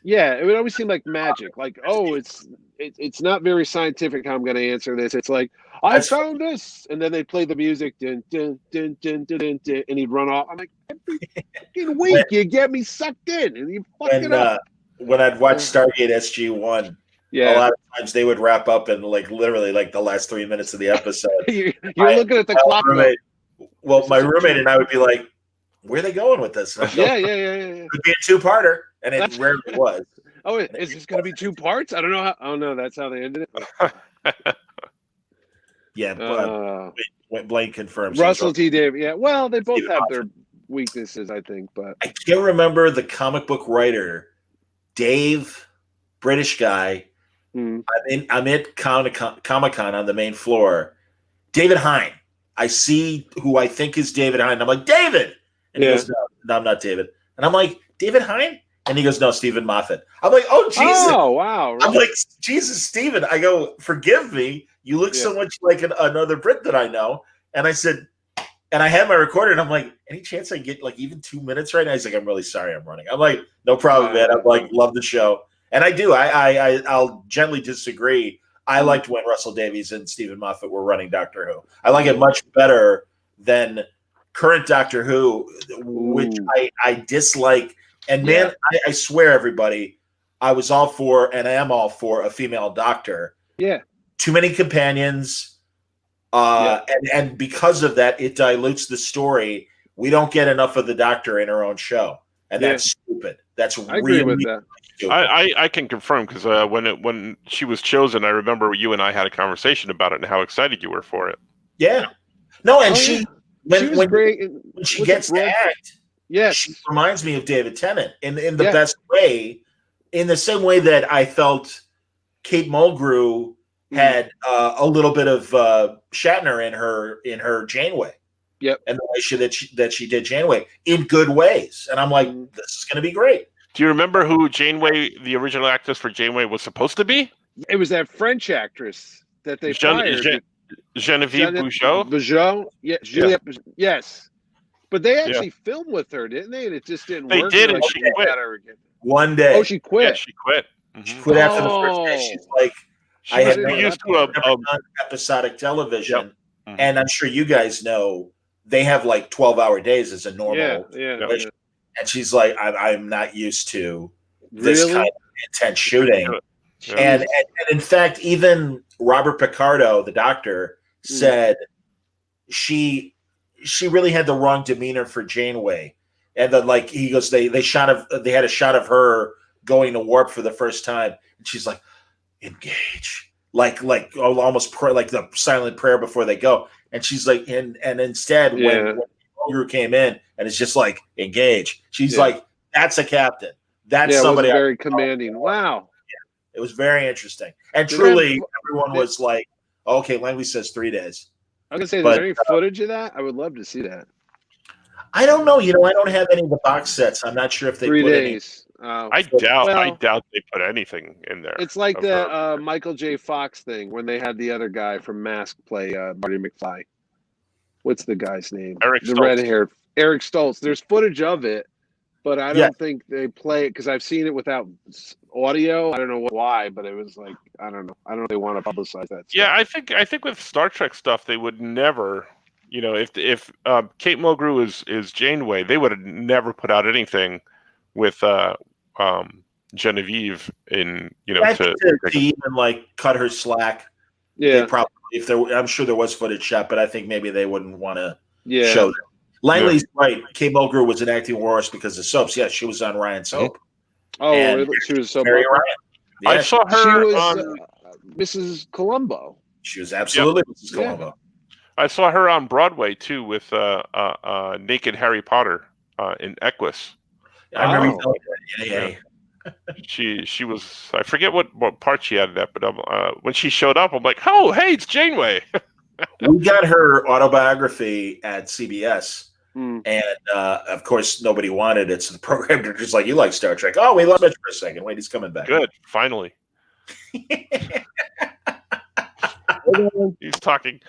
it would always seem like magic. Like, it's not very scientific how I'm going to answer this. It's like, I found this, and then they play the music, dun, dun, dun, dun, dun, dun, dun, and he'd run off. I'm like, every fucking week you get me sucked in, and you fuck it up. When I'd watch Stargate SG-1, a lot of times they would wrap up in literally the last 3 minutes of the episode. You're looking at the clock. My roommate and I would be like, where are they going with this? Yeah. It would be a 2-parter, and it rarely was. Oh, is this going to be 2 parts? I don't know how. Oh, no, that's how they ended it. Yeah, but Blaine confirms. Russell T. Davies. Yeah, well, they both have their weaknesses, I think. But I can't remember the comic book writer, Dave, British guy. I'm at Comic-Con on the main floor. David Hein. I see who I think is David Hein. I'm like, David! And he goes, no, I'm not David. And I'm like, David Hein? And he goes, no, Stephen Moffat. I'm like, oh, Jesus. Oh, wow. Really? I'm like, Jesus, Stephen. I go, forgive me. You look so much like another Brit that I know. And I said, and I had my recorder, and I'm like, any chance I get even 2 minutes right now? He's like, I'm really sorry I'm running. I'm like, no problem, man. I'm like, love the show. And I do. I'll gently disagree. I liked when Russell Davies and Stephen Moffat were running Doctor Who. I like it much better than current Doctor Who, which I dislike. And man, I swear, everybody, I was all for, and I am all for, a female doctor. Yeah. too many companions. And because of that, it dilutes the story. We don't get enough of the Doctor in her own show, and that's stupid. That's I agree with that. Stupid. I can confirm because when she was chosen, I remember you and I had a conversation about it and how excited you were for it. Yeah, no, and she was great. When she gets to act, yes, she reminds me of David Tennant in the best way, in the same way that I felt Kate Mulgrew had a little bit of Shatner in her Janeway. Yep. And the way that she did Janeway in good ways. And I'm like, this is going to be great. Do you remember who Janeway, the original actress for Janeway, was supposed to be? It was that French actress that they fired. Genevieve Bujold? Bujold? Yeah, Juliette. Yes. But they actually filmed with her, didn't they? And it just didn't work. They did, and she quit. One day. Oh, she quit. Yeah, she quit. She quit after the first day. She's like, I had been used to episodic television, and I'm sure you guys know they have like 12-hour days as a normal. Yeah. And she's like, I'm not used to this kind of intense shooting. Yeah. And in fact, even Robert Picardo, the Doctor, said she really had the wrong demeanor for Janeway. And then, like, he goes, they had a shot of her going to warp for the first time, and she's like, engage, like almost like the silent prayer before they go. And she's like, and instead, when Mulgrew came in, and it's just like, engage, she's like, that's a captain. That's somebody very commanding. Wow. Yeah. It was very interesting. And truly, everyone was like, okay, Langley says 3 days. I was going to say, is there any footage of that? I would love to see that. I don't know. I don't have any of the box sets. I'm not sure if they 3 put days. I doubt they put anything in there. It's like the Michael J. Fox thing when they had the other guy from Mask play Marty McFly. What's the guy's name? The red-haired Eric Stoltz. There's footage of it, but I don't think they play it because I've seen it without audio. I don't know why, but it was like, I don't know. I don't know if they want to publicize that stuff. Yeah, I think with Star Trek stuff, they would never. If Kate Mulgrew is Janeway, they would have never put out anything with Genevieve in to even like cut her slack. Yeah, probably I'm sure there was footage shot, but I think maybe they wouldn't want to show them. Langley's right. Kate Mulgrew was an acting worse because of soaps. Yeah, she was on Ryan Soap. Oh, really? She was so. Mary Ryan. Yeah, I saw her on Mrs. Columbo. She was absolutely Mrs. Columbo. I saw her on Broadway too with Naked Harry Potter in Equus. I remember you telling me that. She was, I forget what part she had in that, but when she showed up, I'm like, oh, hey, it's Janeway. We got her autobiography at CBS, and of course nobody wanted it, so the program director's like, you like Star Trek? Oh, we lost Mitch for a second. Wait, he's coming back. Good, finally. He's talking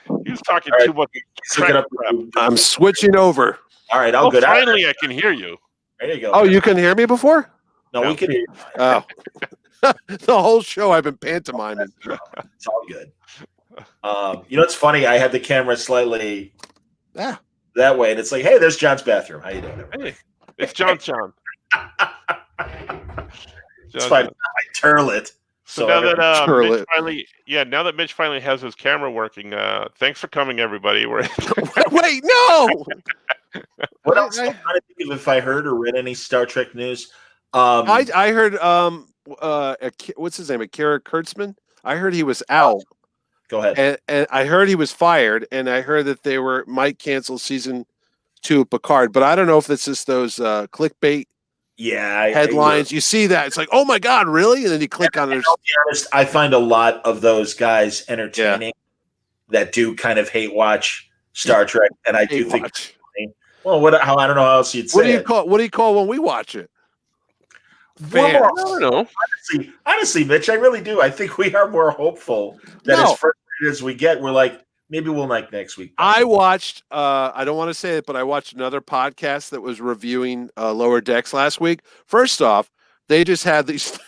too much. I'm switching over. All right, I'll go. Finally, I can hear you. There you go. Oh, you can hear me before? No, we can hear you. Oh, the whole show I've been pantomiming. It's all good. It's funny. I had the camera slightly that way, and it's like, hey, there's John's bathroom. How you doing? Hey, it's John. It's fine. I turlet. So now that Mitch finally has his camera working, thanks for coming, everybody. Wait, no. What else? I'm trying to think of if I heard or read any Star Trek news. I heard what's his name? Akira Kurtzman. I heard he was out. Go ahead. And I heard he was fired, and I heard that they might cancel season 2 of Picard, but I don't know if it's just those clickbait headlines. You see that, it's like, oh my god, really? And then you click on it. I'll be honest, I find a lot of those guys entertaining that do kind of hate watch Star Trek, and I do think. Well, I don't know how else you'd say. What do you call when we watch it? I don't know. Honestly, Mitch, I really do. I think we are more hopeful that as frustrated as we get, we're like, maybe we'll like next week. I watched, I don't want to say it, but I watched another podcast that was reviewing Lower Decks last week. First off, they just had these,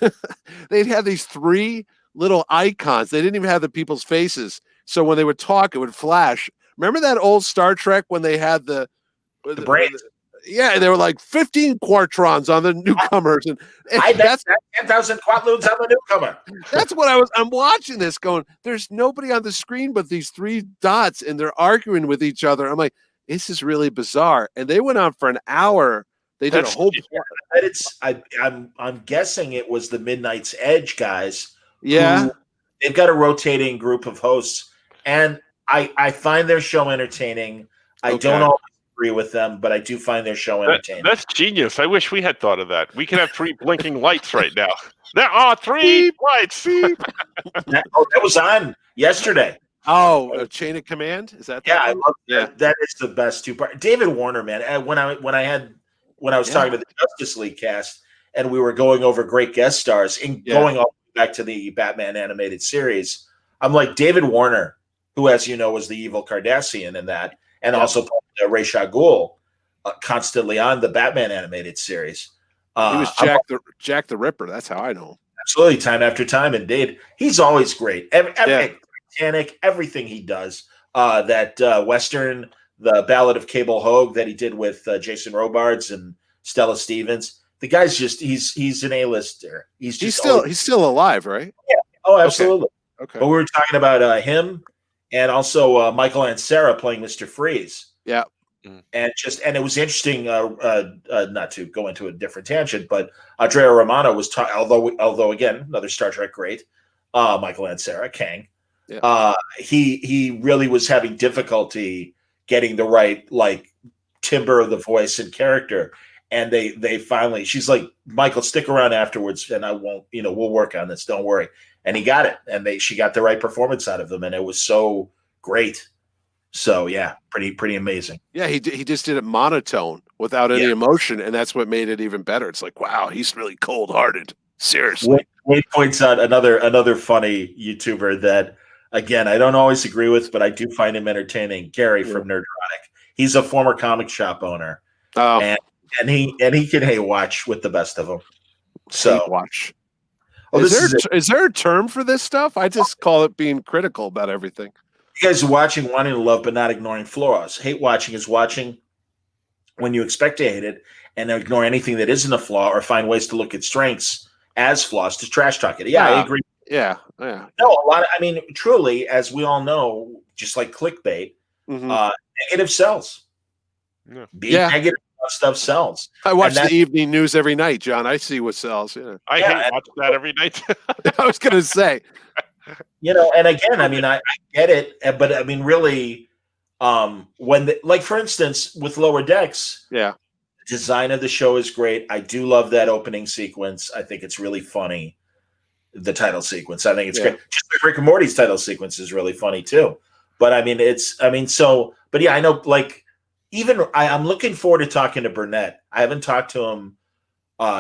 they'd have these 3 little icons. They didn't even have the people's faces. So when they would talk, it would flash. Remember that old Star Trek when they had the brains? Yeah, they were like 15 quartrons on the newcomers, and I bet that's 10,000 quatloons on the newcomer. that's what I'm watching this going. There's nobody on the screen but these three dots, and they're arguing with each other. I'm like, this is really bizarre. And they went on for an hour. They did a That's- whole. But I'm guessing it was the Midnight's Edge guys. Yeah. who- they've got a rotating group of hosts, and I find their show entertaining. I Okay. don't always agree with them, but I do find their show entertaining. That's genius. I wish we had thought of that. We could have 3 blinking lights right now. There are 3 lights. that was on yesterday. Oh, a chain of command? Is that? Yeah, I one? love Yeah. that. That is the best two part. David Warner, man. When I was Yeah. talking to the Justice League cast, and we were going over great guest stars, and Yeah. going all the way back to the Batman animated series, I'm like, David Warner, who, as you know, was the evil Cardassian in that, and Yeah. also played Ra's al Ghul constantly on the Batman animated series. He was I'm Jack the Ripper. That's how I know him. absolutely time after time, and Dave, he's always great. Yeah. Titanic, everything he does. That Western, the Ballad of Cable Hogue that he did with Jason Robards and Stella Stevens. The guy's he's an A-lister. He's still alive, right? absolutely. Okay. But we were talking about him and also Michael Ansara playing Mr. Freeze. Yeah. And it was interesting. Not to go into a different tangent, but Andrea Romano was although again another Star Trek great, Michael Ansara, Kang. Yeah. He really was having difficulty getting the right timbre of the voice and character, and they finally, she's like, Michael, stick around afterwards, and I won't, we'll work on this, don't worry. And he got it, and she got the right performance out of him, and it was so great. So yeah, pretty amazing. Yeah, he just did it monotone without any emotion, and that's what made it even better. It's like, wow, he's really cold-hearted. Seriously. Wade points out another funny YouTuber that, again, I don't always agree with, but I do find him entertaining. Gary from Nerdrotic. He's a former comic shop owner, and he can hate watch with the best of them. So Hate watch. Oh, is there a term for this stuff? I just call it being critical about everything. You guys are watching, wanting to love, but not ignoring flaws. Hate watching is watching when you expect to hate it and ignore anything that isn't a flaw, or find ways to look at strengths as flaws to trash talk it. Yeah, I agree. Yeah. No, a lot. Truly, as we all know, just like clickbait, negative sells. Yeah. Being negative stuff sells. I watch the evening news every night, John. I see what sells. Yeah. I hate watching that every night. I was going to say. And again, I get it, but really, when for instance, with Lower Decks, yeah, the design of the show is great. I do love that opening sequence. I think it's really funny. The title sequence, I think it's great. Just like Rick and Morty's title sequence is really funny too. But I know, I'm looking forward to talking to Burnett. I haven't talked to him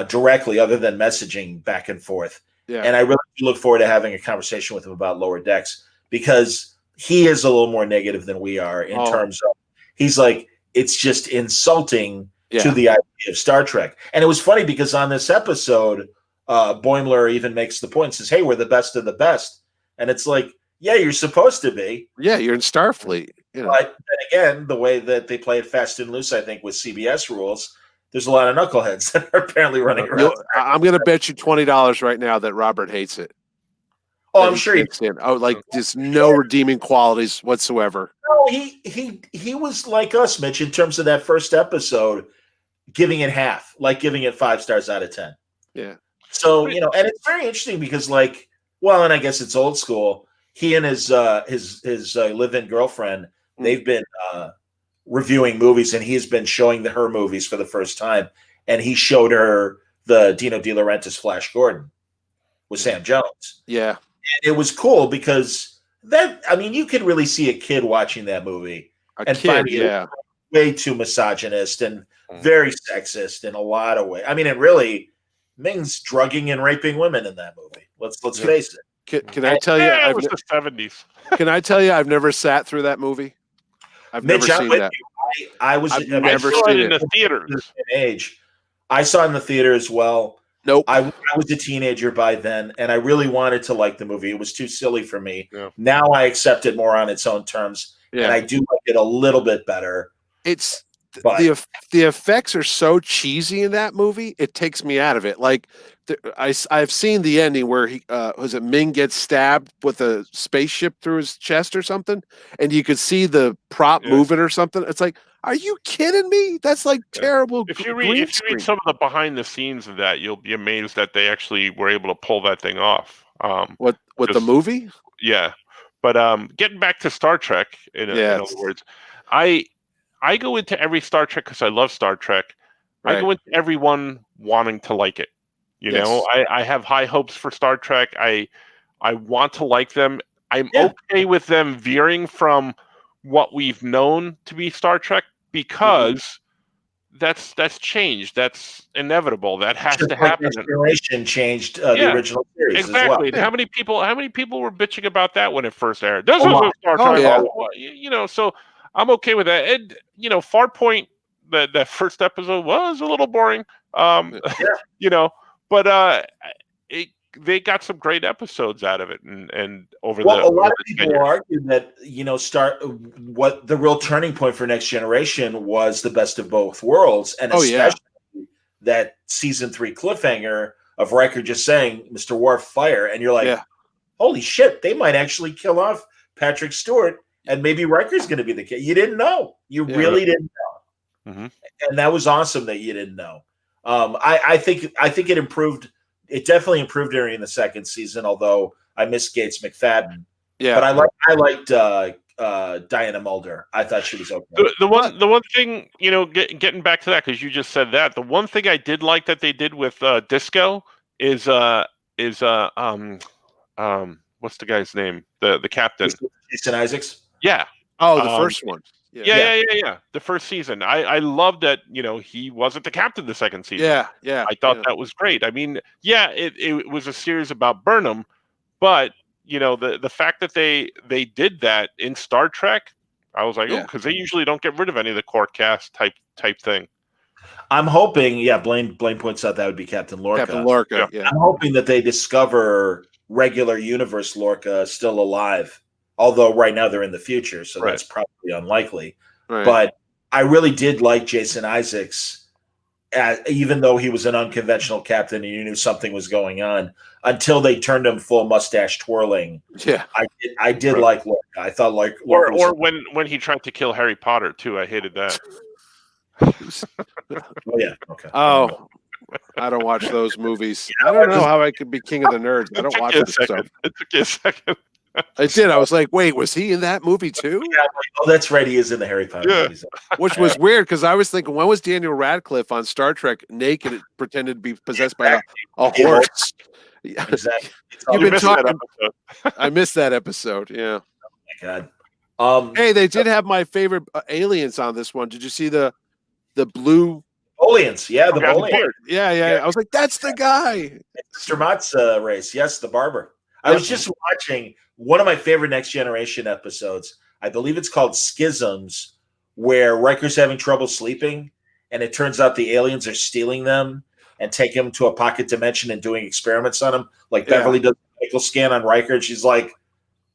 directly, other than messaging back and forth. Yeah. And I really do look forward to having a conversation with him about Lower Decks, because he is a little more negative than we are in terms of, he's like, it's just insulting to the idea of Star Trek. And it was funny because on this episode, Boimler even makes the point, says, hey, we're the best of the best. And it's like, yeah, you're supposed to be. Yeah, you're in Starfleet. But again, the way that they play it fast and loose, I think, with CBS rules, there's a lot of knuckleheads that are apparently running around. I'm going to bet you $20 right now that Robert hates it. Oh, I'm sure just no redeeming qualities whatsoever. No, he was like us, Mitch, in terms of that first episode, giving it half, like giving it 5 stars out of 10. Yeah. So, and it's very interesting because, and I guess it's old school. He and his live-in girlfriend, they've been reviewing movies, and he's been showing her movies for the first time. And he showed her the Dino De Laurentiis Flash Gordon with Sam Jones. Yeah. And it was cool because you could really see a kid watching that movie finding it way too misogynist and very sexist in a lot of ways. It really, Ming's drugging and raping women in that movie. Let's face it. Can I tell you? It was the 70s. Can I tell you? I've never sat through that movie. I've Mitch, never seen that. I've never seen seen it in the theaters. I saw it in the theater as well. Nope. I was a teenager by then, and I really wanted to like the movie. It was too silly for me. Yeah. Now I accept it more on its own terms, and I do like it a little bit better. It's But the effects are so cheesy in that movie, it takes me out of it. Like I've seen the ending where he was it Ming gets stabbed with a spaceship through his chest or something, and you could see the prop Yeah. moving or something. It's like, are you kidding me? That's like Yeah. terrible. If you green read screen. some of the behind the scenes of that, you'll be amazed that they actually were able to pull that thing off. What the just- movie? Yeah, but getting back to Star Trek, in other words, I go into every Star Trek because I love Star Trek. I go into everyone wanting to like it. You know, I have high hopes for Star Trek. I want to like them. I'm okay with them veering from what we've known to be Star Trek because that's changed. That's inevitable. That has to happen. Next Generation changed the original series exactly. as well. How many people were bitching about that when it first aired? This is a Star Trek. You know, so I'm okay with that. And you know, Farpoint, that first episode was a little boring. You know, but they got some great episodes out of it, and over a lot over of the people tenure. argue that what the real turning point for Next Generation was the best of both worlds, and especially that season 3 cliffhanger of Riker just saying, "Mr. Worf, fire," and you're like, "Holy shit! They might actually kill off Patrick Stewart, and maybe Riker's going to be the kid." You didn't know. You really didn't know, and that was awesome that you didn't know. I think it improved. It definitely improved during the second season, although I missed Gates McFadden. Yeah, but I liked Diana Mulder. I thought she was okay. The one thing, you know, getting back to that, because you just said that, the one thing I did like that they did with Disco is what's the guy's name? The captain. Jason Isaacs. Yeah. Oh, the first one. Yeah. The first season. I love that, you know, he wasn't the captain the second season. Yeah. I thought that was great. I mean, it was a series about Burnham, but you know, the fact that they did that in Star Trek, I was like, because they usually don't get rid of any of the core cast type thing. I'm hoping, Blaine points out that would be Captain Lorca. Captain Lorca, yeah. I'm hoping that they discover regular universe Lorca still alive. Although right now they're in the future, so that's probably unlikely. Right. But I really did like Jason Isaacs, even though he was an unconventional captain and you knew something was going on, until they turned him full mustache twirling. Yeah, I did like Lorca. I thought like Lorca or when he tried to kill Harry Potter too. I hated that. Okay. Oh, I don't watch those movies. I don't know how I could be king of the nerds. I don't watch this stuff. It took you a second. I did. I was like, wait, was he in that movie too? Yeah, that's right. He is in the Harry Potter movies. Which was weird because I was thinking, when was Daniel Radcliffe on Star Trek naked, pretended to be possessed by a horse? Exactly. You've been talking. I missed that episode. Yeah. Oh my God. Hey, they did have my favorite aliens on this one. Did you see the blue? Bolians, the Bolian. Yeah. I was like, that's the guy. Mr. Mott's race. Yes, the barber. I was just watching one of my favorite Next Generation episodes. I believe it's called Schisms, where Riker's having trouble sleeping, and it turns out the aliens are stealing them and taking him to a pocket dimension and doing experiments on him. Like Beverly does a medical scan on Riker, and she's like,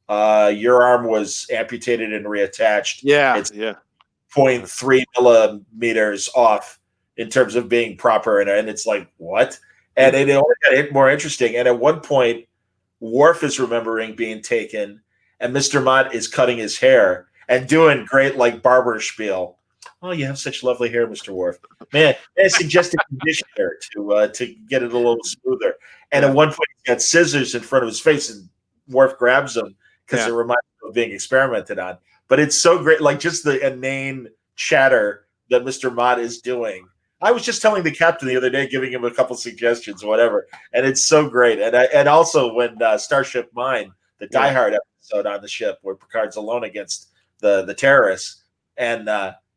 your arm was amputated and reattached. It's 0.3 millimeters off in terms of being proper. And it's like, what? And it only got more interesting. And at one point, Worf is remembering being taken, and Mr. Mott is cutting his hair and doing great like barber spiel. Oh, you have such lovely hair, Mr. Worf. Man, I suggest a conditioner to get it a little smoother. And at one point, he's got scissors in front of his face, and Worf grabs them because it reminds him of being experimented on. But it's so great, like just the inane chatter that Mr. Mott is doing. I was just telling the captain the other day, giving him a couple suggestions, whatever, and it's so great. And also when Starship Mine, the Die Hard episode on the ship where Picard's alone against the terrorists, and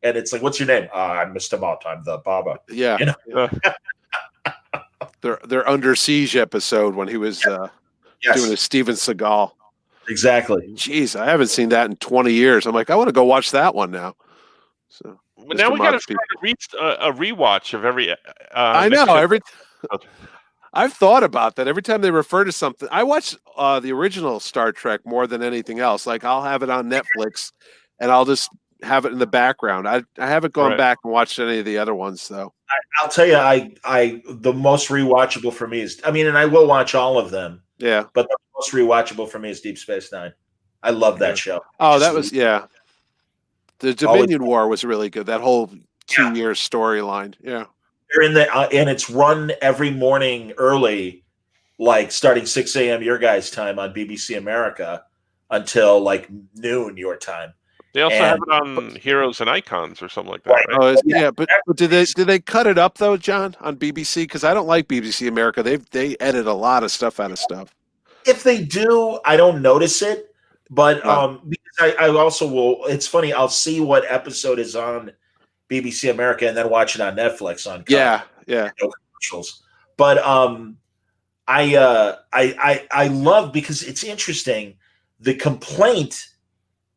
it's like, what's your name? I'm Mr. Mott. I'm the Baba. Yeah. You know? Their Under Siege episode when he was doing a Steven Seagal. Exactly. Jeez, I haven't seen that in 20 years. I'm like, I want to go watch that one now. So. But now we got to start a rewatch of every. I know I've thought about that every time they refer to something. I watch the original Star Trek more than anything else. Like I'll have it on Netflix, and I'll just have it in the background. I haven't gone Right. back and watched any of the other ones though. I'll tell you, I the most rewatchable for me is, I mean, and I will watch all of them, Yeah. but the most rewatchable for me is Deep Space Nine. I love that show. Oh, Just that was The Always- Dominion War was really good. That whole 2-year storyline. Yeah. They're in the and it's run every morning early, like starting 6 a.m. your guys' time on BBC America until like noon your time. They also And- have it on Heroes and Icons or something like that, Right. right? Oh, but did they cut it up though, John, on BBC? Because I don't like BBC America. They edit a lot of stuff out of stuff. If they do, I don't notice it, but Oh. because I also will. It's funny. I'll see what episode is on BBC America and then watch it on Netflix on Yeah. commercials. But I love, because it's interesting. The complaint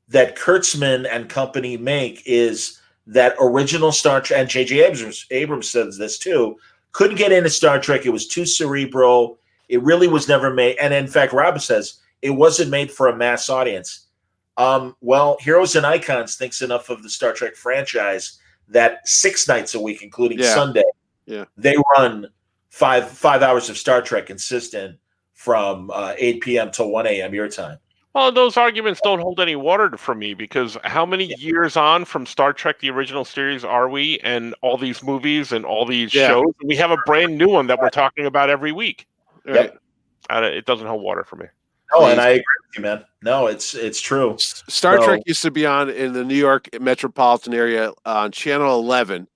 that Kurtzman and company make is that original Star Trek, and J.J. Abrams says this too, couldn't get into Star Trek. It was too cerebral. It really was never made. And in fact, Rob says it wasn't made for a mass audience. Well, Heroes and Icons thinks enough of the Star Trek franchise that 6 nights a week, including Sunday, they run five hours of Star Trek consistent from 8 p.m. till 1 a.m. your time. Well, those arguments don't hold any water for me, because how many years on from Star Trek, the original series, are we, and all these movies and all these shows? We have a brand new one that we're talking about every week. Right. It doesn't hold water for me. Oh, and I agree with you, man. No, it's true. Star So- Trek used to be on in the New York metropolitan area on Channel 11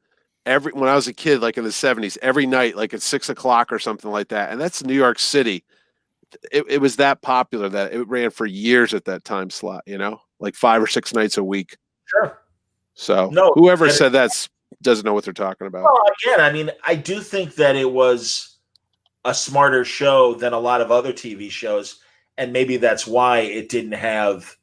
when I was a kid, like in the 70s, every night, like at 6 o'clock or something like that. And that's New York City. It was that popular that it ran for years at that time slot, like 5 or 6 nights a week. Sure. So No, whoever and- said that doesn't know what they're talking about. Well, again, I mean, I do think that it was a smarter show than a lot of other TV shows, and maybe that's why it didn't have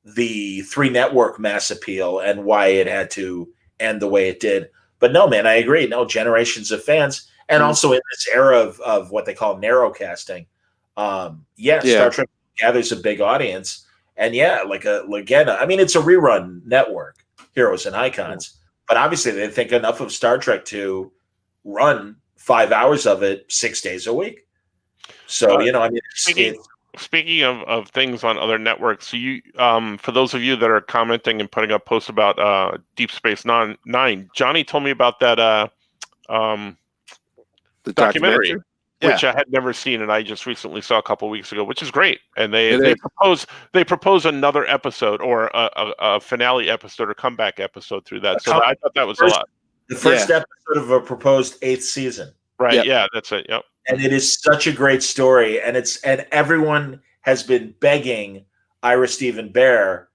the 3 network mass appeal and why it had to end the way it did. But no, man, I agree. No, generations of fans, and also in this era of what they call narrowcasting. Star Trek gathers a big audience, and I mean, it's a rerun network, Heroes and Icons, but obviously they think enough of Star Trek to run 5 hours of it 6 days a week. So I mean, Speaking of things on other networks, so you for those of you that are commenting and putting up posts about Deep Space Nine, Johnny told me about that The documentary, Yeah. which I had never seen, and I just recently saw a couple weeks ago, which is great. And It they is. propose another episode, or a finale episode or comeback episode through that. So I thought that was a lot. the first episode of a proposed 8th season. Right? Yep. Yeah, that's it. Yep. And it is such a great story, and everyone has been begging Ira Stephen Bear,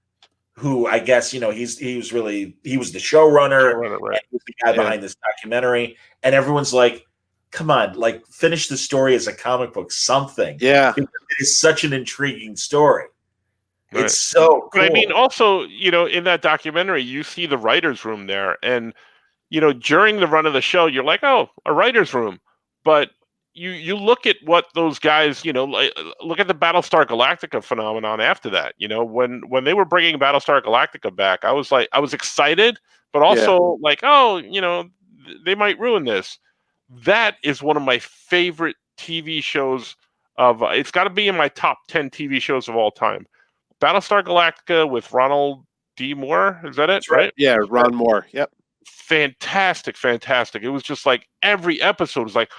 who I guess he was the showrunner, Right. and he was the guy behind this documentary, and everyone's like, "Come on, like finish the story as a comic book, something." Yeah. Because it is such an intriguing story. Right. It's so cool. But I mean, also, in that documentary, you see the writers' room there, and during the run of the show, you're like, "Oh, a writers' room," but you look at what those guys, look at the Battlestar Galactica phenomenon after that. When they were bringing Battlestar Galactica back, I was excited, but also like, oh, they might ruin this. That is one of my favorite TV shows it's got to be in my top 10 TV shows of all time. Battlestar Galactica with Ronald D. Moore. Is that it? That's right. Yeah. Ron Moore. Yep. Fantastic. It was just like every episode was like,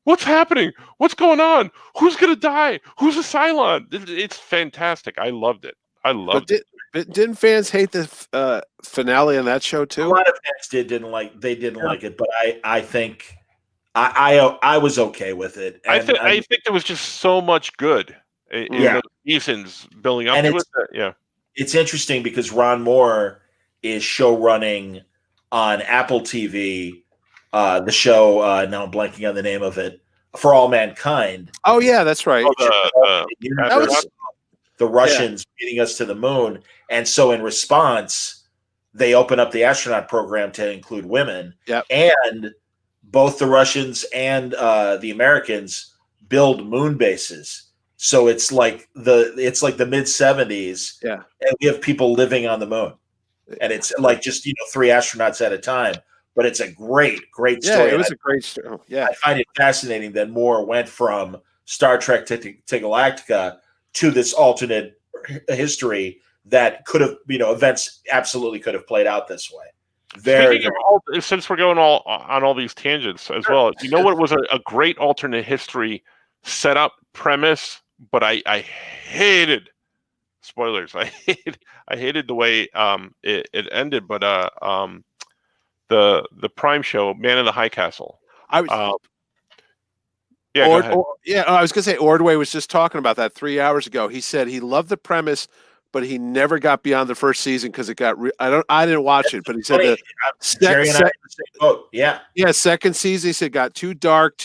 what's happening? What's going on? Who's going to die? Who's a Cylon? It's fantastic. I loved it. But didn't fans hate the finale on that show A too? lot of fans didn't like it, but I think I was okay with it. I And think there was just so much good in those seasons building up And to it. Yeah. it's interesting because Ron Moore is show running on Apple TV, the show, now I'm blanking on the name of it, For All Mankind. Oh yeah, that's right. That was the Russians beating us to the moon. And so in response, they open up the astronaut program to include women. Yep. And both the Russians and the Americans build moon bases. So it's like the mid 70s. Yeah. And we have people living on the moon. and it's like just 3 astronauts at a time. But it's a great story. Yeah, it was a great story. Yeah, I find it fascinating that Moore went from Star Trek to Galactica to this alternate history that could have, events absolutely could have played out this way. Since we're going on all these tangents as well, you know what was a great alternate history setup premise, but I hated spoilers. I hated the way it ended. But the Prime show, Man in the High Castle. I was. Go ahead. I was gonna say Ordway was just talking about that 3 hours ago. He said he loved the premise, but he never got beyond the first season because it got. I didn't watch it, but he said second season. He said got too dark,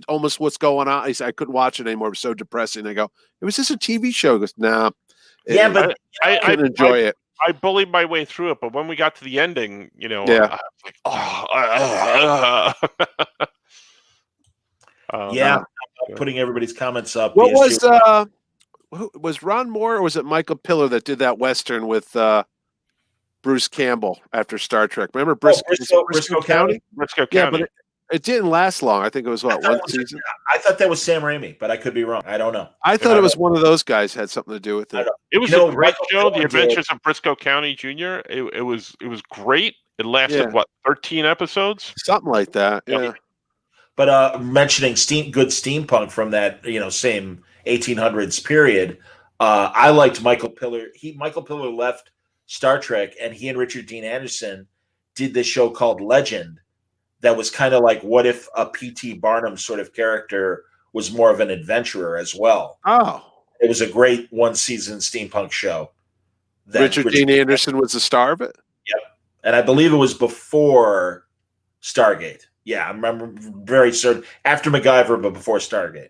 almost what's going on. He said I couldn't watch it anymore. It was so depressing. I go, it was just a TV show. He goes, nah. But I couldn't enjoy it. I bullied my way through it, but when we got to the ending, I was like, I'm putting everybody's comments up. What was Ron Moore or was it Michael Piller that did that Western with Bruce Campbell after Star Trek? Remember Briscoe County? Briscoe County. Yeah, but it didn't last long. I think it was one season. I thought that was Sam Raimi, but I could be wrong. I don't know. I thought it was one of those guys had something to do with it. It was a great show, The Adventures of Briscoe County Jr. It was great. It lasted 13 episodes? Something like that. Yeah. But mentioning good steampunk from that, same 1800s period, I liked Michael Piller. Michael Piller left Star Trek, and he and Richard Dean Anderson did this show called Legend. That was kind of like, what if a P.T. Barnum sort of character was more of an adventurer as well? Oh. It was a great one-season steampunk show. Richard Dean Anderson was the star of it? Yep. And I believe it was before Stargate. Yeah, I remember very certain. After MacGyver, but before Stargate.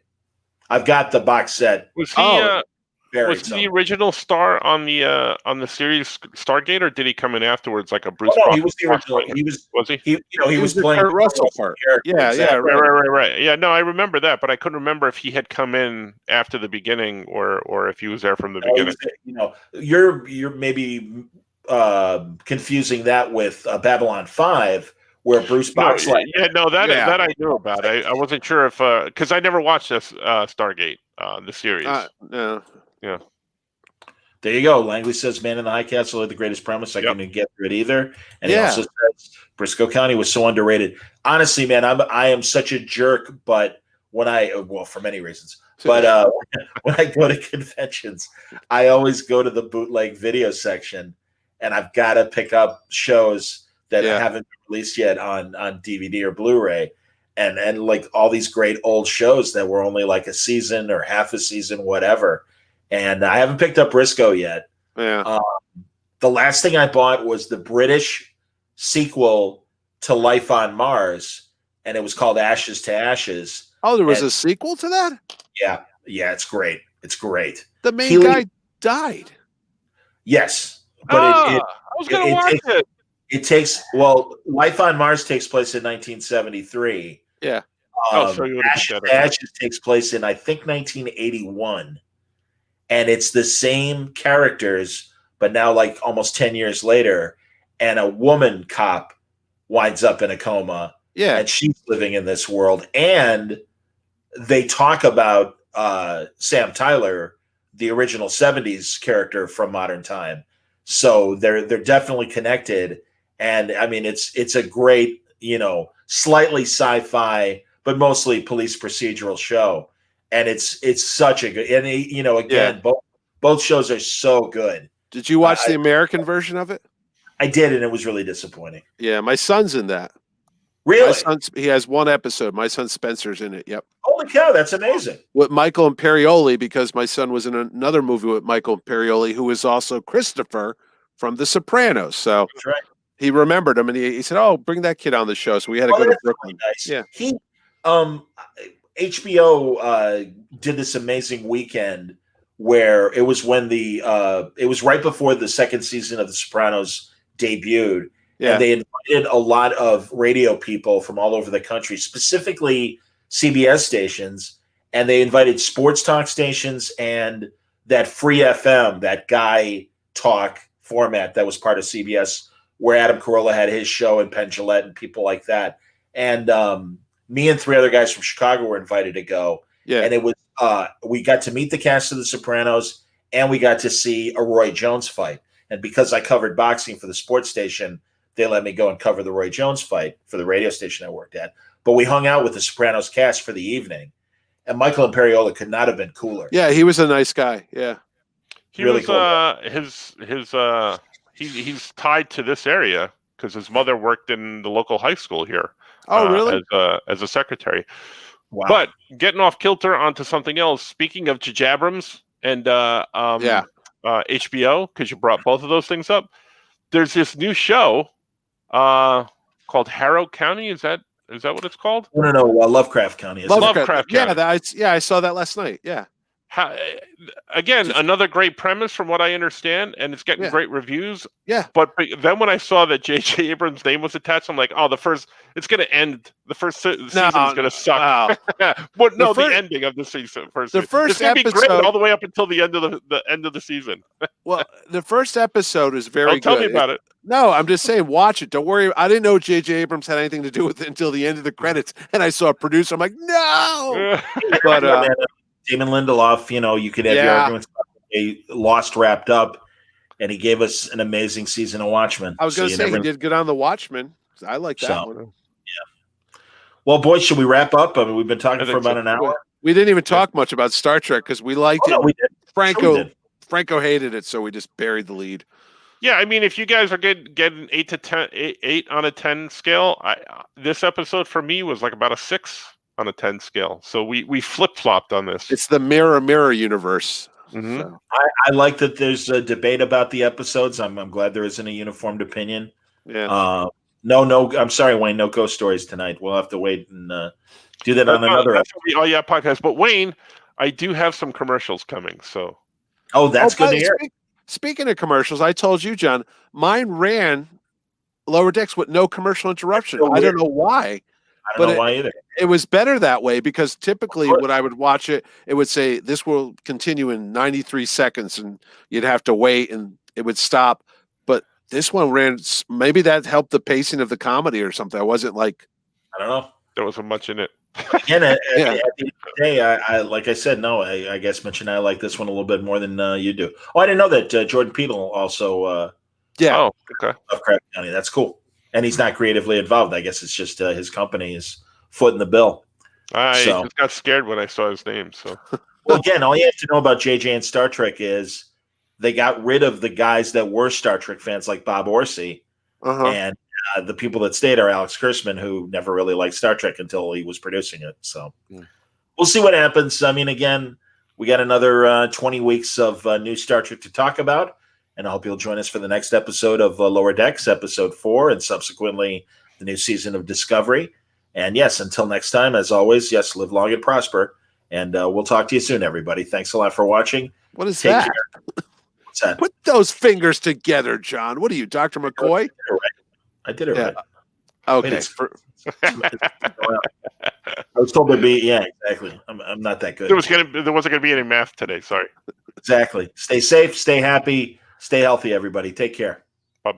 I've got the box set. Was he the original star on the series Stargate, or did he come in afterwards like a Bruce? No, he was the original. Was he? He was playing Kurt Russell part. Yeah, exactly. Right. Yeah, no, I remember that, but I couldn't remember if he had come in after the beginning or if he was there from the beginning. You're maybe confusing that with Babylon 5. Where Bruce Boxleitner. That I knew about. I wasn't sure if because I never watched this Stargate, the series. No. Yeah. There you go. Langley says Man in the High Castle had the greatest premise. I couldn't get through it either. And he also says Briscoe County was so underrated. Honestly, man, I am such a jerk, but for many reasons. But when I go to conventions, I always go to the bootleg video section, and I've got to pick up shows that haven't been released yet on DVD or Blu-ray, and like all these great old shows that were only like a season or half a season, whatever. And I haven't picked up Briscoe yet. Yeah. The last thing I bought was the British sequel to Life on Mars, and it was called Ashes to Ashes. Oh, there was a sequel to that? Yeah, it's great. It's great. The main guy died. Yes, but I was going to watch it. It takes Life on Mars takes place in 1973. Yeah. Ashes takes place in I think 1981, and it's the same characters, but now like almost 10 years later, and a woman cop winds up in a coma. Yeah, and she's living in this world, and they talk about Sam Tyler, the original 70s character from Modern Time. So they're definitely connected. And I mean, it's a great, slightly sci-fi, but mostly police procedural show. And it's such a good, and again, both shows are so good. Did you watch the American version of it? I did, and it was really disappointing. Yeah, my son's in that. Really? He has one episode. My son Spencer's in it. Yep. Holy cow, that's amazing. With Michael Imperioli, because my son was in another movie with Michael Imperioli, who was also Christopher from The Sopranos. So that's right. He remembered him, and he said, "Oh, bring that kid on the show." So we had to go to Brooklyn. Really nice. Yeah. HBO did this amazing weekend where it was when it was right before the second season of The Sopranos debuted. Yeah. And they invited a lot of radio people from all over the country, specifically CBS stations, and they invited sports talk stations and that Free FM, that Guy Talk format that was part of CBS, where Adam Carolla had his show and Penn Jillette and people like that. And me and 3 other guys from Chicago were invited to go. Yeah. And it was we got to meet the cast of The Sopranos, and we got to see a Roy Jones fight. And because I covered boxing for the sports station, they let me go and cover the Roy Jones fight for the radio station I worked at. But we hung out with the Sopranos cast for the evening, and Michael Imperioli could not have been cooler. Yeah, he was a nice guy. Yeah. He Really was cool. he's tied to this area because his mother worked in the local high school here. Oh, really? As a secretary. Wow. But getting off kilter onto something else. Speaking of J.J. Abrams and HBO, because you brought both of those things up, there's this new show called Harrow County. Is that what it's called? No, Lovecraft County. Lovecraft County. Yeah, I saw that last night. Yeah. Again, another great premise from what I understand, and it's getting great reviews. Yeah. But then when I saw that J.J. Abrams' name was attached, I'm like, oh, it's going to end. The first season is going to suck. But no, the ending of the season. The first it's going to be episode, great all the way up until the end of the end of the season. Well, the first episode is very good. Tell me about it. No, I'm just saying, watch it. Don't worry. I didn't know J.J. Abrams had anything to do with it until the end of the credits, and I saw a producer. I'm like, no. But Damon Lindelof, you could have your arguments about a Lost wrapped up, and he gave us an amazing season of Watchmen. I was going to say, he did good on The Watchmen. I like that one. Yeah. Well, boys, should we wrap up? I mean, we've been talking for about an hour. We didn't even talk much about Star Trek because we liked it. No, we did. Franco hated it, so we just buried the lead. Yeah, I mean, if you guys are getting 8 on a 10 scale, this episode for me was like about a 6 on a 10 scale. So we flip-flopped on this. It's the mirror universe. Mm-hmm. So. I like that there's a debate about the episodes. I'm glad there isn't a uniformed opinion. Yeah. No, I'm sorry, Wayne. No ghost stories tonight. We'll have to wait and do that on another episode. Podcast. But Wayne, I do have some commercials coming. So. Oh, that's good to hear. Speaking of commercials, I told you, John, mine ran Lower Decks with no commercial interruption. I don't know why. I don't know why either. It was better that way because typically when I would watch it, it would say this will continue in 93 seconds and you'd have to wait and it would stop. But this one ran, maybe that helped the pacing of the comedy or something. I wasn't like, I don't know. There wasn't much in it. Again, at the end of the day, I like I said, I guess mentioned I like this one a little bit more than you do. Oh, I didn't know that Jordan Peele also. Oh, okay. Lovecraft County. That's cool. And he's not creatively involved. I guess it's just his company is footing the bill. I just got scared when I saw his name. So, well, again, all you have to know about JJ and Star Trek is they got rid of the guys that were Star Trek fans, like Bob Orsi, and the people that stayed are Alex Kurtzman, who never really liked Star Trek until he was producing it. So we'll see what happens. I mean, again, we got another 20 weeks of new Star Trek to talk about. And I hope you'll join us for the next episode of Lower Decks, episode 4, and subsequently the new season of Discovery. And yes, until next time, as always, yes, live long and prosper. And we'll talk to you soon, everybody. Thanks a lot for watching. What is that? Care. What's that? Put those fingers together, John. What are you, Dr. McCoy? I did it right. Okay. I was told there'd be, exactly. I'm not that good. There wasn't going to be any math today. Sorry. Exactly. Stay safe, stay happy, stay healthy, everybody. Take care.